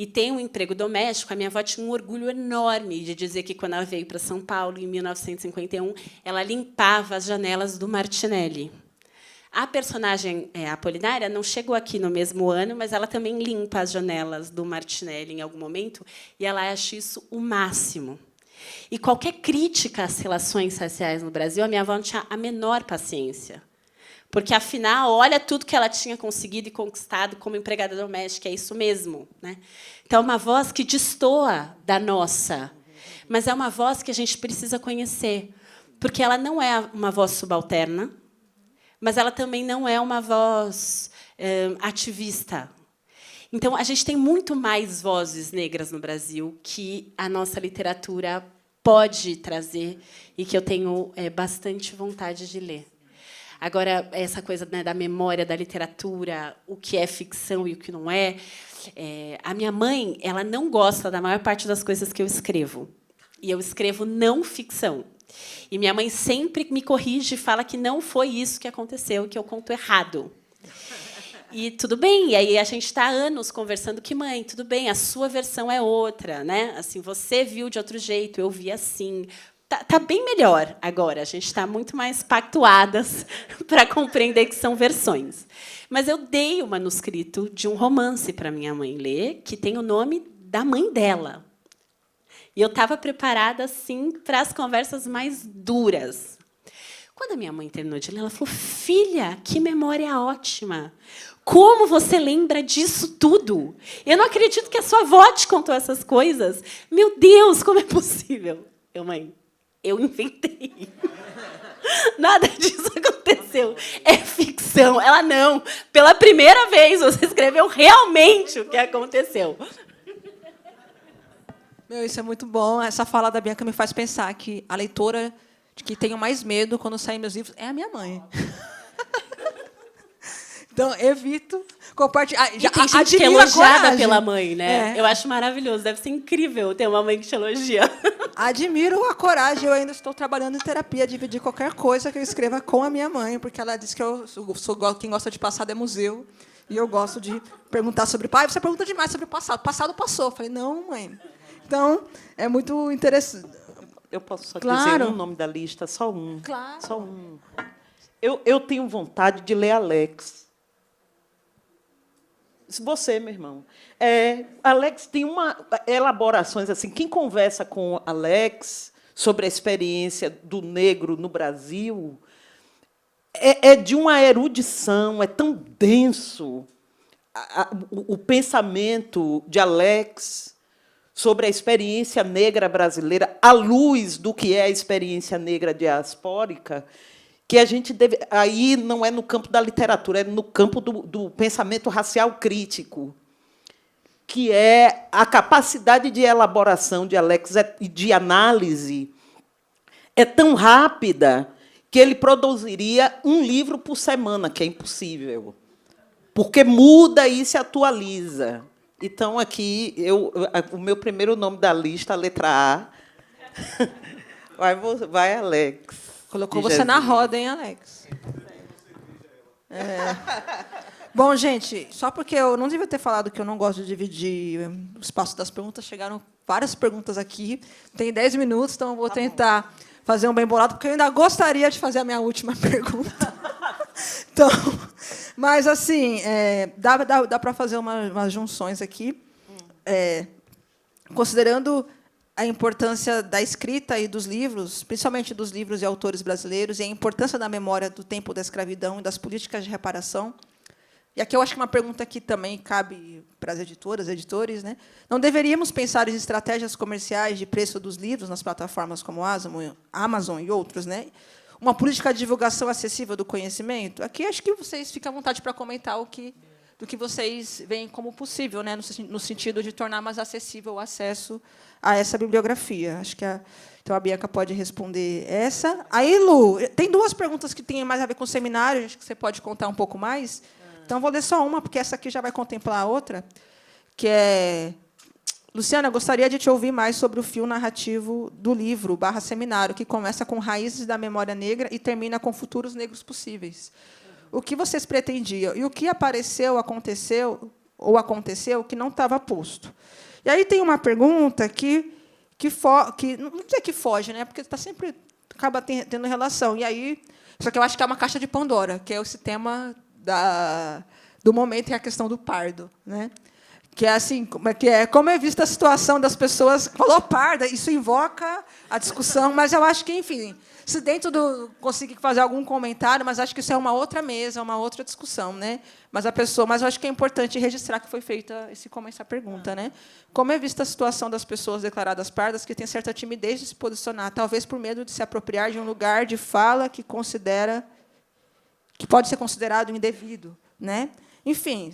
e tem um emprego doméstico, a minha avó tinha um orgulho enorme de dizer que, quando ela veio para São Paulo, em 1951, ela limpava as janelas do Martinelli. A personagem Apolinária não chegou aqui no mesmo ano, mas ela também limpa as janelas do Martinelli em algum momento, e ela acha isso o máximo. E qualquer crítica às relações raciais no Brasil, a minha avó não tinha a menor paciência. Porque, afinal, olha tudo que ela tinha conseguido e conquistado como empregada doméstica, é isso mesmo, né? Então, é uma voz que destoa da nossa, mas é uma voz que a gente precisa conhecer, porque ela não é uma voz subalterna, mas ela também não é uma voz ativista. Então, a gente tem muito mais vozes negras no Brasil que a nossa literatura pode trazer e que eu tenho bastante vontade de ler. Agora, essa coisa, né, da memória da literatura, o que é ficção e o que não é, a minha mãe, ela não gosta da maior parte das coisas que eu escrevo. E eu escrevo não ficção. E minha mãe sempre me corrige e fala que não foi isso que aconteceu, que eu conto errado. E tudo bem, e aí a gente está há anos conversando que, mãe, tudo bem, a sua versão é outra, né? Assim, você viu de outro jeito, eu vi assim. Tá bem melhor agora, a gente está muito mais pactuadas para compreender que são versões. Mas eu dei o manuscrito de um romance para minha mãe ler, que tem o nome da mãe dela. E eu estava preparada, assim, para as conversas mais duras. Quando a minha mãe terminou de ler, ela falou: filha, que memória ótima! Como você lembra disso tudo? Eu não acredito que a sua avó te contou essas coisas. Meu Deus, como é possível? Mãe, eu inventei. Nada disso aconteceu. É ficção. Ela, não. Pela primeira vez, você escreveu realmente o que aconteceu. Isso é muito bom. Essa fala da Bianca me faz pensar que a leitora de que tenho mais medo quando saem meus livros é a minha mãe. Então, evito compartilhar. E tem gente que é elogiada pela mãe, né? Eu acho maravilhoso. Deve ser incrível ter uma mãe que te elogia. Admiro a coragem. Eu ainda estou trabalhando em terapia, dividir qualquer coisa que eu escreva com a minha mãe, porque ela diz que eu sou quem gosta de passado é museu. E eu gosto de perguntar sobre... Pai, você pergunta demais sobre o passado. O passado passou. Eu falei, não, mãe. Então, é muito interessante. Eu posso só dizer um nome da lista? Só um. Claro. Só um. Eu tenho vontade de ler Alex. Você, meu irmão. Alex tem elaborações assim. Quem conversa com Alex sobre a experiência do negro no Brasil é de uma erudição, é tão denso o pensamento de Alex sobre a experiência negra brasileira, à luz do que é a experiência negra diaspórica, que a gente deve... Aí não é no campo da literatura, é no campo do pensamento racial crítico, que é a capacidade de elaboração de Alex e de análise é tão rápida que ele produziria um livro por semana, que é impossível, porque muda e se atualiza. Então, aqui, o meu primeiro nome da lista, a letra A, vai Alex. Colocou você na roda, hein, Alex? Bom, gente, só porque eu não devia ter falado que eu não gosto de dividir o espaço das perguntas, chegaram várias perguntas aqui. Tem 10 minutos, então eu vou tentar fazer um bem bolado, porque eu ainda gostaria de fazer a minha última pergunta. Então, mas, assim, dá para fazer umas junções aqui. Considerando a importância da escrita e dos livros, principalmente dos livros e autores brasileiros, e a importância da memória do tempo da escravidão e das políticas de reparação. E aqui eu acho que uma pergunta que também cabe para as editoras, editores, né? Não deveríamos pensar em estratégias comerciais de preço dos livros nas plataformas como Amazon e outros, né? Uma política de divulgação acessível do conhecimento? Aqui acho que vocês ficam à vontade para comentar do que vocês veem como possível, né, no sentido de tornar mais acessível o acesso a essa bibliografia. Acho que então a Bianca pode responder essa. Aí, Lu, tem duas perguntas que têm mais a ver com o seminário, acho que você pode contar um pouco mais. Então, vou ler só uma, porque essa aqui já vai contemplar a outra, que é... Luciana, gostaria de te ouvir mais sobre o fio narrativo do livro /seminário, que começa com Raízes da Memória Negra e termina com Futuros Negros Possíveis. O que vocês pretendiam? E o que aconteceu, ou aconteceu que não estava posto. E aí tem uma pergunta que não sei que foge, né? Porque está sempre acaba tendo relação. E aí, só que eu acho que é uma caixa de Pandora, que é esse tema do momento, que é a questão do pardo, né? Que é assim, como é vista a situação das pessoas. Falou parda, isso invoca a discussão, mas eu acho que, enfim, se dentro do conseguir fazer algum comentário, mas acho que isso é uma outra mesa, uma outra discussão, né? Mas eu acho que é importante registrar que foi feita essa pergunta, né? Como é vista a situação das pessoas declaradas pardas que têm certa timidez de se posicionar, talvez por medo de se apropriar de um lugar de fala que pode ser considerado indevido, né? Enfim,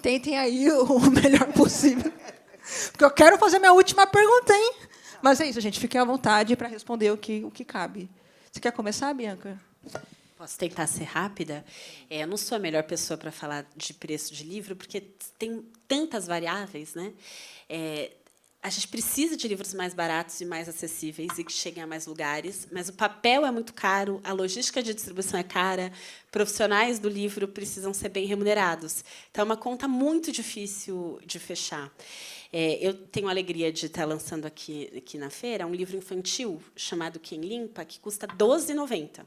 tentem aí o melhor possível, porque eu quero fazer minha última pergunta, hein? Mas é isso, gente. Fiquem à vontade para responder o que cabe. Você quer começar, Bianca? Posso tentar ser rápida? Eu não sou a melhor pessoa para falar de preço de livro, porque tem tantas variáveis, né? A gente precisa de livros mais baratos e mais acessíveis e que cheguem a mais lugares, mas o papel é muito caro, a logística de distribuição é cara, profissionais do livro precisam ser bem remunerados. Então, é uma conta muito difícil de fechar. Eu tenho a alegria de estar lançando aqui na feira um livro infantil chamado Quem Limpa, que custa R$ 12,90.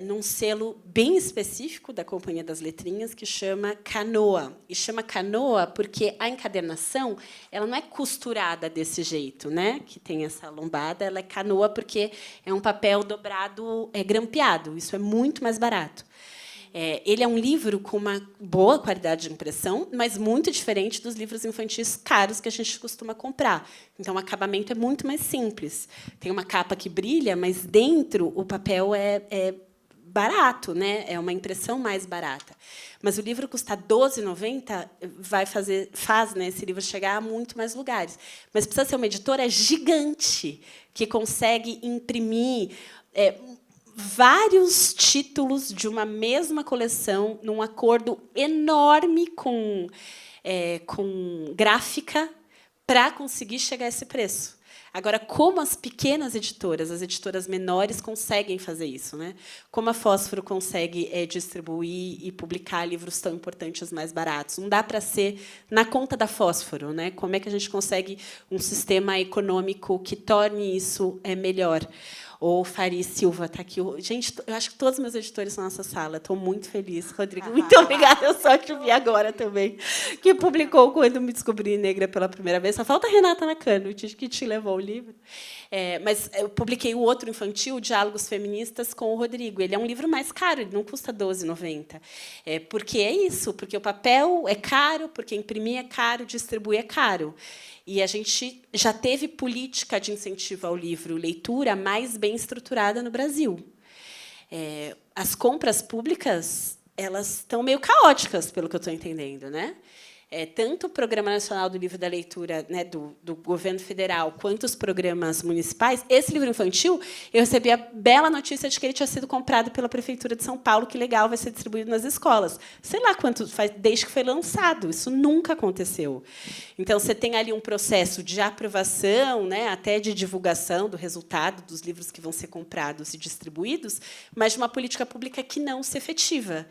Num selo bem específico da Companhia das Letrinhas, que chama Canoa. E chama Canoa porque a encadernação ela não é costurada desse jeito, né? Que tem essa lombada, ela é canoa porque é um papel dobrado, grampeado. Isso é muito mais barato. Ele é um livro com uma boa qualidade de impressão, mas muito diferente dos livros infantis caros que a gente costuma comprar. Então, o acabamento é muito mais simples. Tem uma capa que brilha, mas dentro o papel é barato, né? É uma impressão mais barata. Mas o livro custa R$ 12,90, faz, né, esse livro chegar a muito mais lugares. Mas precisa ser uma editora gigante que consegue imprimir vários títulos de uma mesma coleção num acordo enorme com gráfica para conseguir chegar a esse preço. Agora, como as pequenas editoras, as editoras menores, conseguem fazer isso, né? Como a Fósforo consegue distribuir e publicar livros tão importantes mais baratos? Não dá para ser na conta da Fósforo, né? Como é que a gente consegue um sistema econômico que torne isso melhor? O Fari Silva está aqui. Gente, eu acho que todos os meus editores estão nessa sala. Estou muito feliz. Rodrigo, muito obrigada. Eu só te vi agora também, que publicou Quando Me Descobri Negra pela primeira vez. Só falta a Renata Nakano, que te levou o livro. Mas eu publiquei o outro infantil, Diálogos Feministas, com o Rodrigo. Ele é um livro mais caro, ele não custa R$ 12,90. Porque é isso, porque o papel é caro, porque imprimir é caro, distribuir é caro. E a gente já teve política de incentivo ao livro leitura mais bem estruturada no Brasil. As compras públicas elas estão meio caóticas, pelo que eu estou entendendo, né? Tanto o Programa Nacional do Livro da Leitura, né, do governo federal, quanto os programas municipais. Esse livro infantil, eu recebi a bela notícia de que ele tinha sido comprado pela Prefeitura de São Paulo, que legal, vai ser distribuído nas escolas. Sei lá quanto faz, desde que foi lançado. Isso nunca aconteceu. Então, você tem ali um processo de aprovação, né, até de divulgação do resultado dos livros que vão ser comprados e distribuídos, mas de uma política pública que não se efetiva.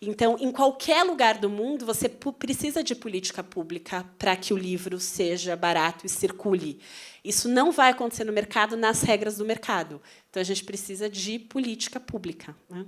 Então, em qualquer lugar do mundo, você precisa de política pública para que o livro seja barato e circule. Isso não vai acontecer no mercado, nas regras do mercado. Então, a gente precisa de política pública, né?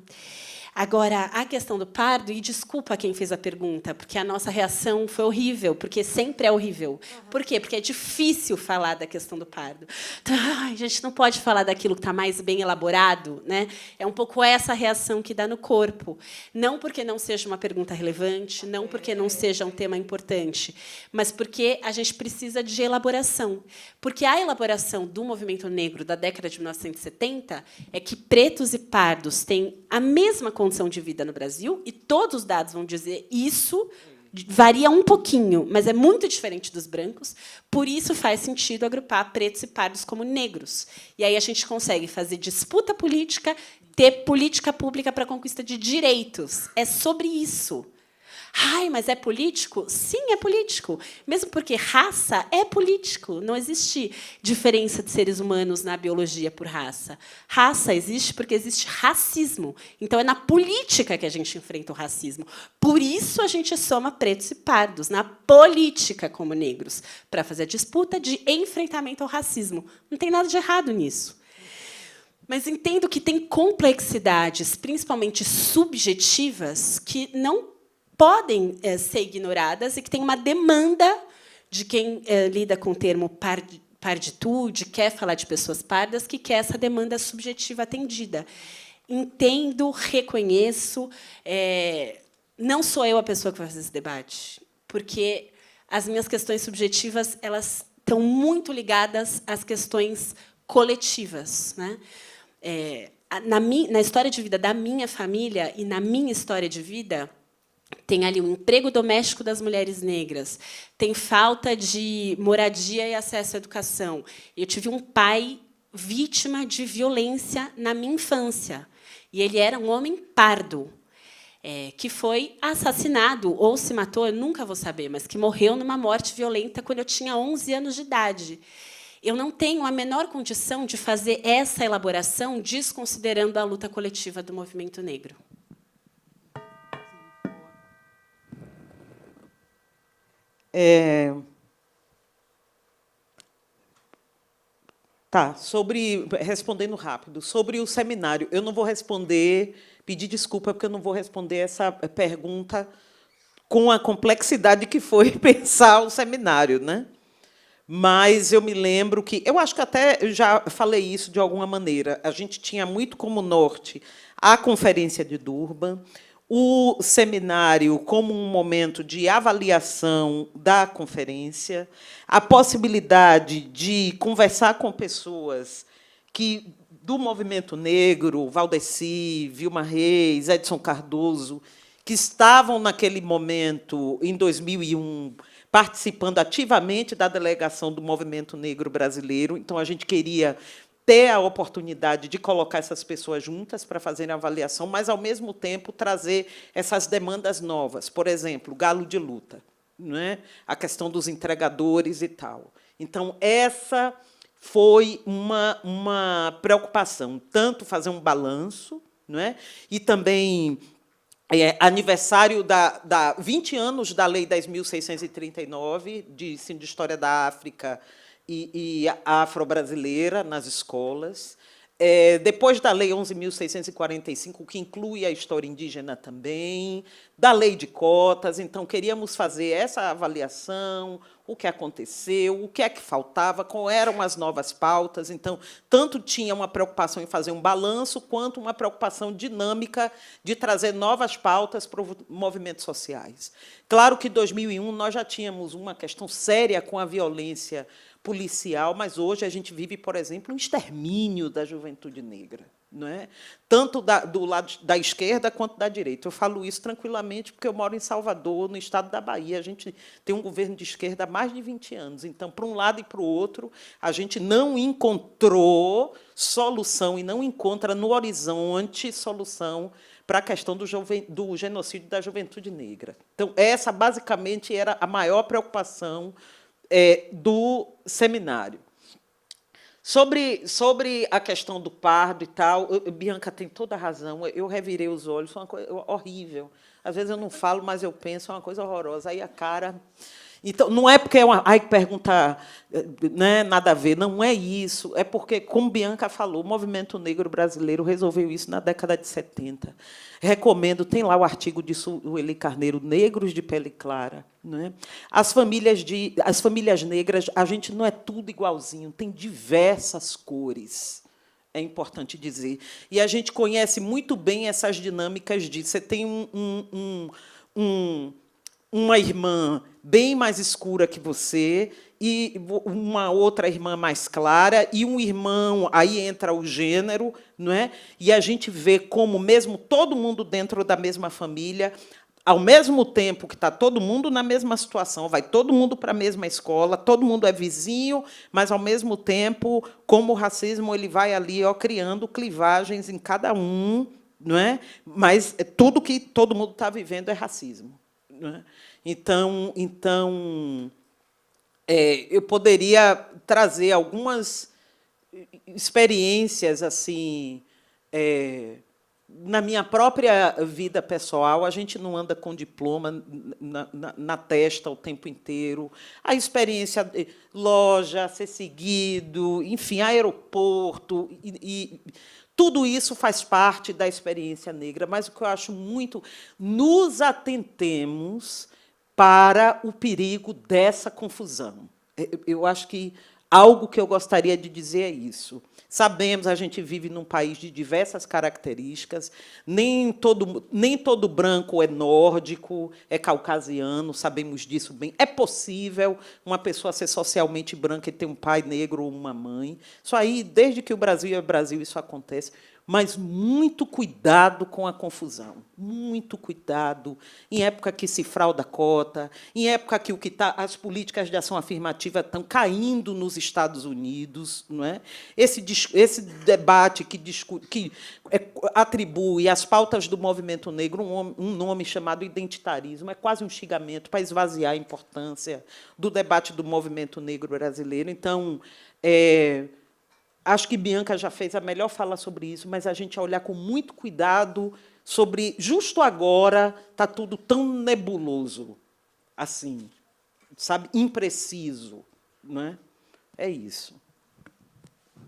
Agora, a questão do pardo, e desculpa quem fez a pergunta, porque a nossa reação foi horrível, porque sempre é horrível. Por quê? Porque é difícil falar da questão do pardo. Então, a gente não pode falar daquilo que está mais bem elaborado, né? É um pouco essa reação que dá no corpo. Não porque não seja uma pergunta relevante, não porque não seja um tema importante, mas porque a gente precisa de elaboração. Porque a elaboração do movimento negro da década de 1970 é que pretos e pardos têm a mesma condição de vida no Brasil, e todos os dados vão dizer isso, varia um pouquinho, mas é muito diferente dos brancos, por isso faz sentido agrupar pretos e pardos como negros. E aí a gente consegue fazer disputa política, ter política pública para a conquista de direitos. É sobre isso. Ai, mas é político? Sim, é político. Mesmo porque raça é político. Não existe diferença de seres humanos na biologia por raça. Raça existe porque existe racismo. Então, é na política que a gente enfrenta o racismo. Por isso, a gente soma pretos e pardos, na política como negros, para fazer a disputa de enfrentamento ao racismo. Não tem nada de errado nisso. Mas entendo que tem complexidades, principalmente subjetivas, que não podem ser ignoradas e que tem uma demanda de quem lida com o termo parditude, quer falar de pessoas pardas, que quer essa demanda subjetiva atendida. Entendo, reconheço, não sou eu a pessoa que vai fazer esse debate, porque as minhas questões subjetivas elas estão muito ligadas às questões coletivas, né? Na história de vida da minha família e na minha história de vida, tem ali o emprego doméstico das mulheres negras, tem falta de moradia e acesso à educação. Eu tive um pai vítima de violência na minha infância, e ele era um homem pardo, que foi assassinado ou se matou, eu nunca vou saber, mas que morreu numa morte violenta quando eu tinha 11 anos de idade. Eu não tenho a menor condição de fazer essa elaboração desconsiderando a luta coletiva do movimento negro. Respondendo rápido, sobre o seminário, eu não vou pedir desculpa, porque eu não vou responder essa pergunta com a complexidade que foi pensar o seminário, né? Mas eu me lembro que... Eu acho que até já falei isso de alguma maneira. A gente tinha muito como norte a Conferência de Durban, o seminário como um momento de avaliação da conferência, a possibilidade de conversar com pessoas do movimento negro, Valdeci, Vilma Reis, Edson Cardoso, que estavam, naquele momento, em 2001, participando ativamente da delegação do movimento negro brasileiro. Então, a gente queria ter a oportunidade de colocar essas pessoas juntas para fazerem a avaliação, mas, ao mesmo tempo, trazer essas demandas novas. Por exemplo, galo de luta, não é? A questão dos entregadores e tal. Então, essa foi uma preocupação, tanto fazer um balanço, não é? E também aniversário 20 anos da Lei 10.639, de ensino de História da África e afro-brasileira nas escolas. Depois da Lei 11.645, que inclui a história indígena também, da Lei de Cotas. Então, queríamos fazer essa avaliação, o que aconteceu, o que é que faltava, quais eram as novas pautas. Então, tanto tinha uma preocupação em fazer um balanço, quanto uma preocupação dinâmica de trazer novas pautas para os movimentos sociais. Claro que, em 2001, nós já tínhamos uma questão séria com a violência policial, mas hoje a gente vive, por exemplo, um extermínio da juventude negra, não é? Tanto do lado da esquerda quanto da direita. Eu falo isso tranquilamente porque eu moro em Salvador, no estado da Bahia. A gente tem um governo de esquerda há mais de 20 anos. Então, para um lado e para o outro, a gente não encontrou solução e não encontra no horizonte solução para a questão do genocídio da juventude negra. Então, essa, basicamente, era a maior preocupação do seminário. Sobre a questão do pardo e tal, Bianca tem toda a razão, eu revirei os olhos, foi uma coisa horrível. Às vezes eu não falo, mas eu penso, é uma coisa horrorosa. Aí a cara... Então, não é porque é uma... Ai, pergunta... Né, nada a ver, não é isso. É porque, como Bianca falou, o movimento negro brasileiro resolveu isso na década de 70. Recomendo, tem lá o artigo de Sueli Carneiro, Negros de Pele Clara. Né? As famílias negras, a gente não é tudo igualzinho, tem diversas cores. É importante dizer. E a gente conhece muito bem essas dinâmicas de... Você tem uma irmã bem mais escura que você, e uma outra irmã mais clara, e um irmão, aí entra o gênero, não é? E a gente vê como, mesmo todo mundo dentro da mesma família, ao mesmo tempo que está todo mundo na mesma situação, vai todo mundo para a mesma escola, todo mundo é vizinho, mas, ao mesmo tempo, como o racismo ele vai ali criando clivagens em cada um, não é? Mas tudo que todo mundo está vivendo é racismo. né? Então, eu poderia trazer algumas experiências assim. Na minha própria vida pessoal, a gente não anda com diploma na testa o tempo inteiro. A experiência de loja, ser seguido, enfim, aeroporto, e tudo isso faz parte da experiência negra. Mas o que eu acho muito, nos atentemos para o perigo dessa confusão. Eu acho que algo que eu gostaria de dizer é isso. Sabemos, a gente vive num país de diversas características, nem todo branco é nórdico, é caucasiano, sabemos disso bem. É possível uma pessoa ser socialmente branca e ter um pai negro ou uma mãe. Isso aí, desde que o Brasil é Brasil, isso acontece. Mas muito cuidado com a confusão, muito cuidado. Em época que se frauda a cota, em época que as políticas de ação afirmativa estão caindo nos Estados Unidos, não é? Esse debate que atribui às pautas do movimento negro um nome chamado identitarismo é quase um xingamento para esvaziar a importância do debate do movimento negro brasileiro. Então, acho que Bianca já fez a melhor fala sobre isso, mas a gente olhar com muito cuidado sobre... Justo agora está tudo tão nebuloso, assim, sabe, impreciso. Não é? É isso.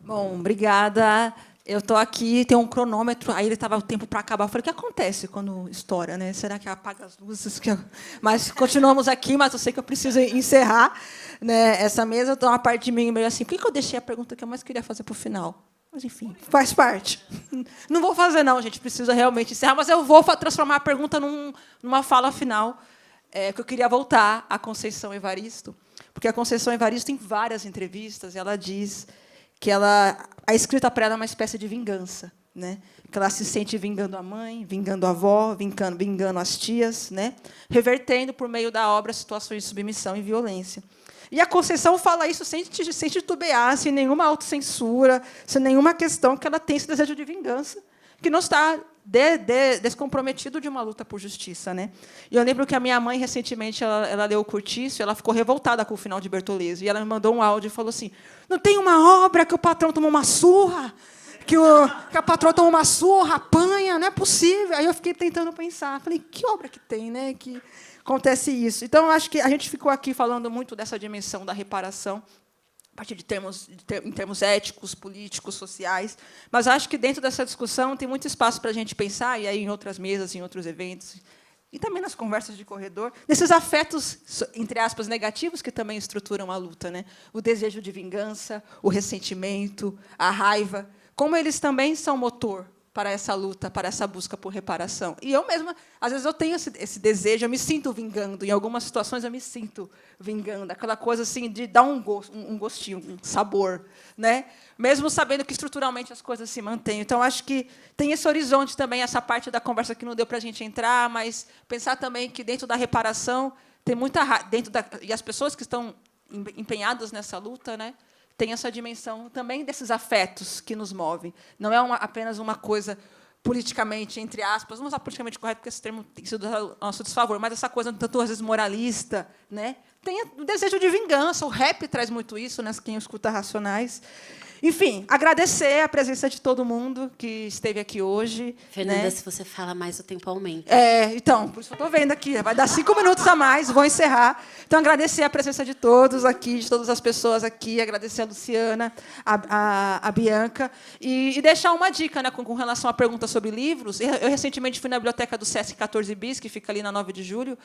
Bom, obrigada. Eu estou aqui, tem um cronômetro, aí ele estava o tempo para acabar. Eu falei, o que acontece quando estoura, né? Será que apaga as luzes? Mas continuamos aqui, mas eu sei que eu preciso encerrar, né, essa mesa. Então, uma parte de mim meio assim, por que eu deixei a pergunta que eu mais queria fazer para o final? Mas, enfim, faz parte. Não vou fazer, não, gente. Precisa realmente encerrar, mas eu vou transformar a pergunta numa fala final, que eu queria voltar à Conceição Evaristo, porque a Conceição Evaristo, em várias entrevistas, ela diz que a escrita para ela é uma espécie de vingança, né? Que ela se sente vingando a mãe, vingando a avó, vingando as tias, né? Revertendo, por meio da obra, situações de submissão e violência. E a Conceição fala isso sem titubear, sem nenhuma autocensura, sem nenhuma questão, que ela tem esse desejo de vingança, que não está descomprometido de uma luta por justiça, né? E eu lembro que a minha mãe, recentemente, ela leu o Curtiço, ela ficou revoltada com o final de Bertolezzi, e ela me mandou um áudio e falou assim, não tem uma obra que o patrão tomou uma surra, que a patroa tomou uma surra, apanha, não é possível. Aí eu fiquei tentando pensar, falei, que obra que tem, né, que acontece isso? Então, eu acho que a gente ficou aqui falando muito dessa dimensão da reparação, a partir em termos éticos, políticos, sociais, mas acho que dentro dessa discussão tem muito espaço para a gente pensar, e aí em outras mesas, em outros eventos, e também nas conversas de corredor, nesses afetos, entre aspas, negativos que também estruturam a luta, né? O desejo de vingança, o ressentimento, a raiva, como eles também são motor para essa luta, para essa busca por reparação. E eu mesma, às vezes, eu tenho esse desejo, eu me sinto vingando, em algumas situações eu me sinto vingando, aquela coisa assim de dar um gostinho, um sabor, né? Mesmo sabendo que estruturalmente as coisas se mantêm. Então, acho que tem esse horizonte também, essa parte da conversa que não deu para a gente entrar, mas pensar também que dentro da reparação tem muita e as pessoas que estão empenhadas nessa luta, né? Tem essa dimensão também desses afetos que nos movem. Não é apenas uma coisa politicamente, entre aspas, não usar politicamente correto, porque esse termo tem sido a nosso desfavor, mas essa coisa, tanto às vezes, moralista, né? Tem o desejo de vingança. O rap traz muito isso, né? Quem escuta Racionais. Enfim, agradecer a presença de todo mundo que esteve aqui hoje. Fernanda, né? se você fala mais, o tempo aumenta. Então, por isso que eu estou vendo aqui. Vai dar 5 minutos a mais, vou encerrar. Então, agradecer a presença de todos aqui, de todas as pessoas aqui, agradecer a Luciana, a Bianca, e deixar uma dica, né, com relação à pergunta sobre livros. Eu recentemente fui na biblioteca do Sesc 14 Bis, que fica ali na 9 de julho,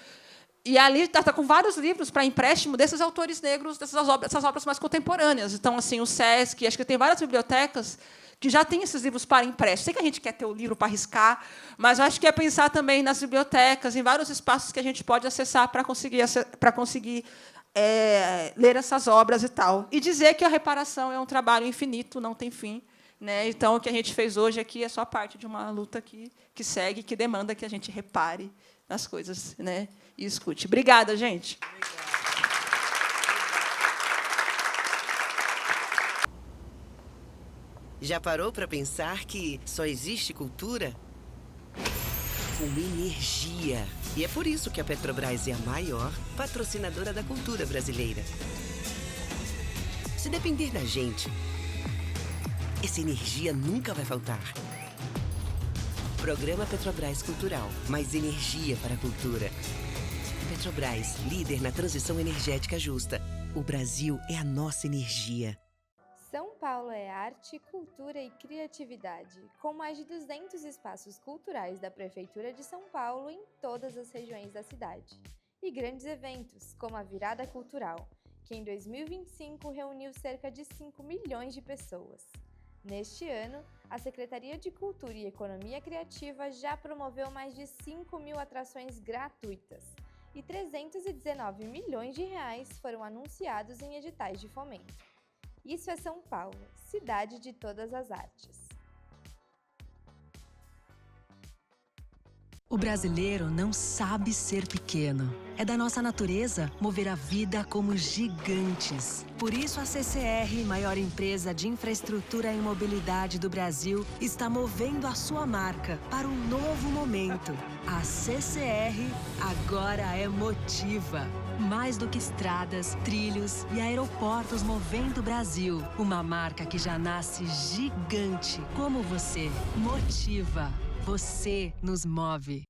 e ali está com vários livros para empréstimo desses autores negros, dessas obras mais contemporâneas. Então, assim, o Sesc, acho que tem várias bibliotecas que já têm esses livros para empréstimo. Sei que a gente quer ter o livro para riscar, mas eu acho que é pensar também nas bibliotecas, em vários espaços que a gente pode acessar para conseguir ler essas obras e tal. E dizer que a reparação é um trabalho infinito, não tem fim. Né? Então, o que a gente fez hoje aqui é só parte de uma luta que segue, que demanda que a gente repare as coisas, né? E escute. Obrigada, gente. Já parou para pensar que só existe cultura com energia. E é por isso que a Petrobras é a maior patrocinadora da cultura brasileira. Se depender da gente, essa energia nunca vai faltar. Programa Petrobras Cultural. Mais energia para a cultura. Petrobras, líder na transição energética justa. O Brasil é a nossa energia. São Paulo é arte, cultura e criatividade, com mais de 200 espaços culturais da Prefeitura de São Paulo em todas as regiões da cidade. E grandes eventos, como a Virada Cultural, que em 2025 reuniu cerca de 5 milhões de pessoas. Neste ano, a Secretaria de Cultura e Economia Criativa já promoveu mais de 5.000 atrações gratuitas e 319 milhões de reais foram anunciados em editais de fomento. Isso é São Paulo, cidade de todas as artes. O brasileiro não sabe ser pequeno. É da nossa natureza mover a vida como gigantes. Por isso a CCR, maior empresa de infraestrutura e mobilidade do Brasil, está movendo a sua marca para um novo momento. A CCR agora é Motiva. Mais do que estradas, trilhos e aeroportos movendo o Brasil. Uma marca que já nasce gigante, como você. Motiva. Você nos move.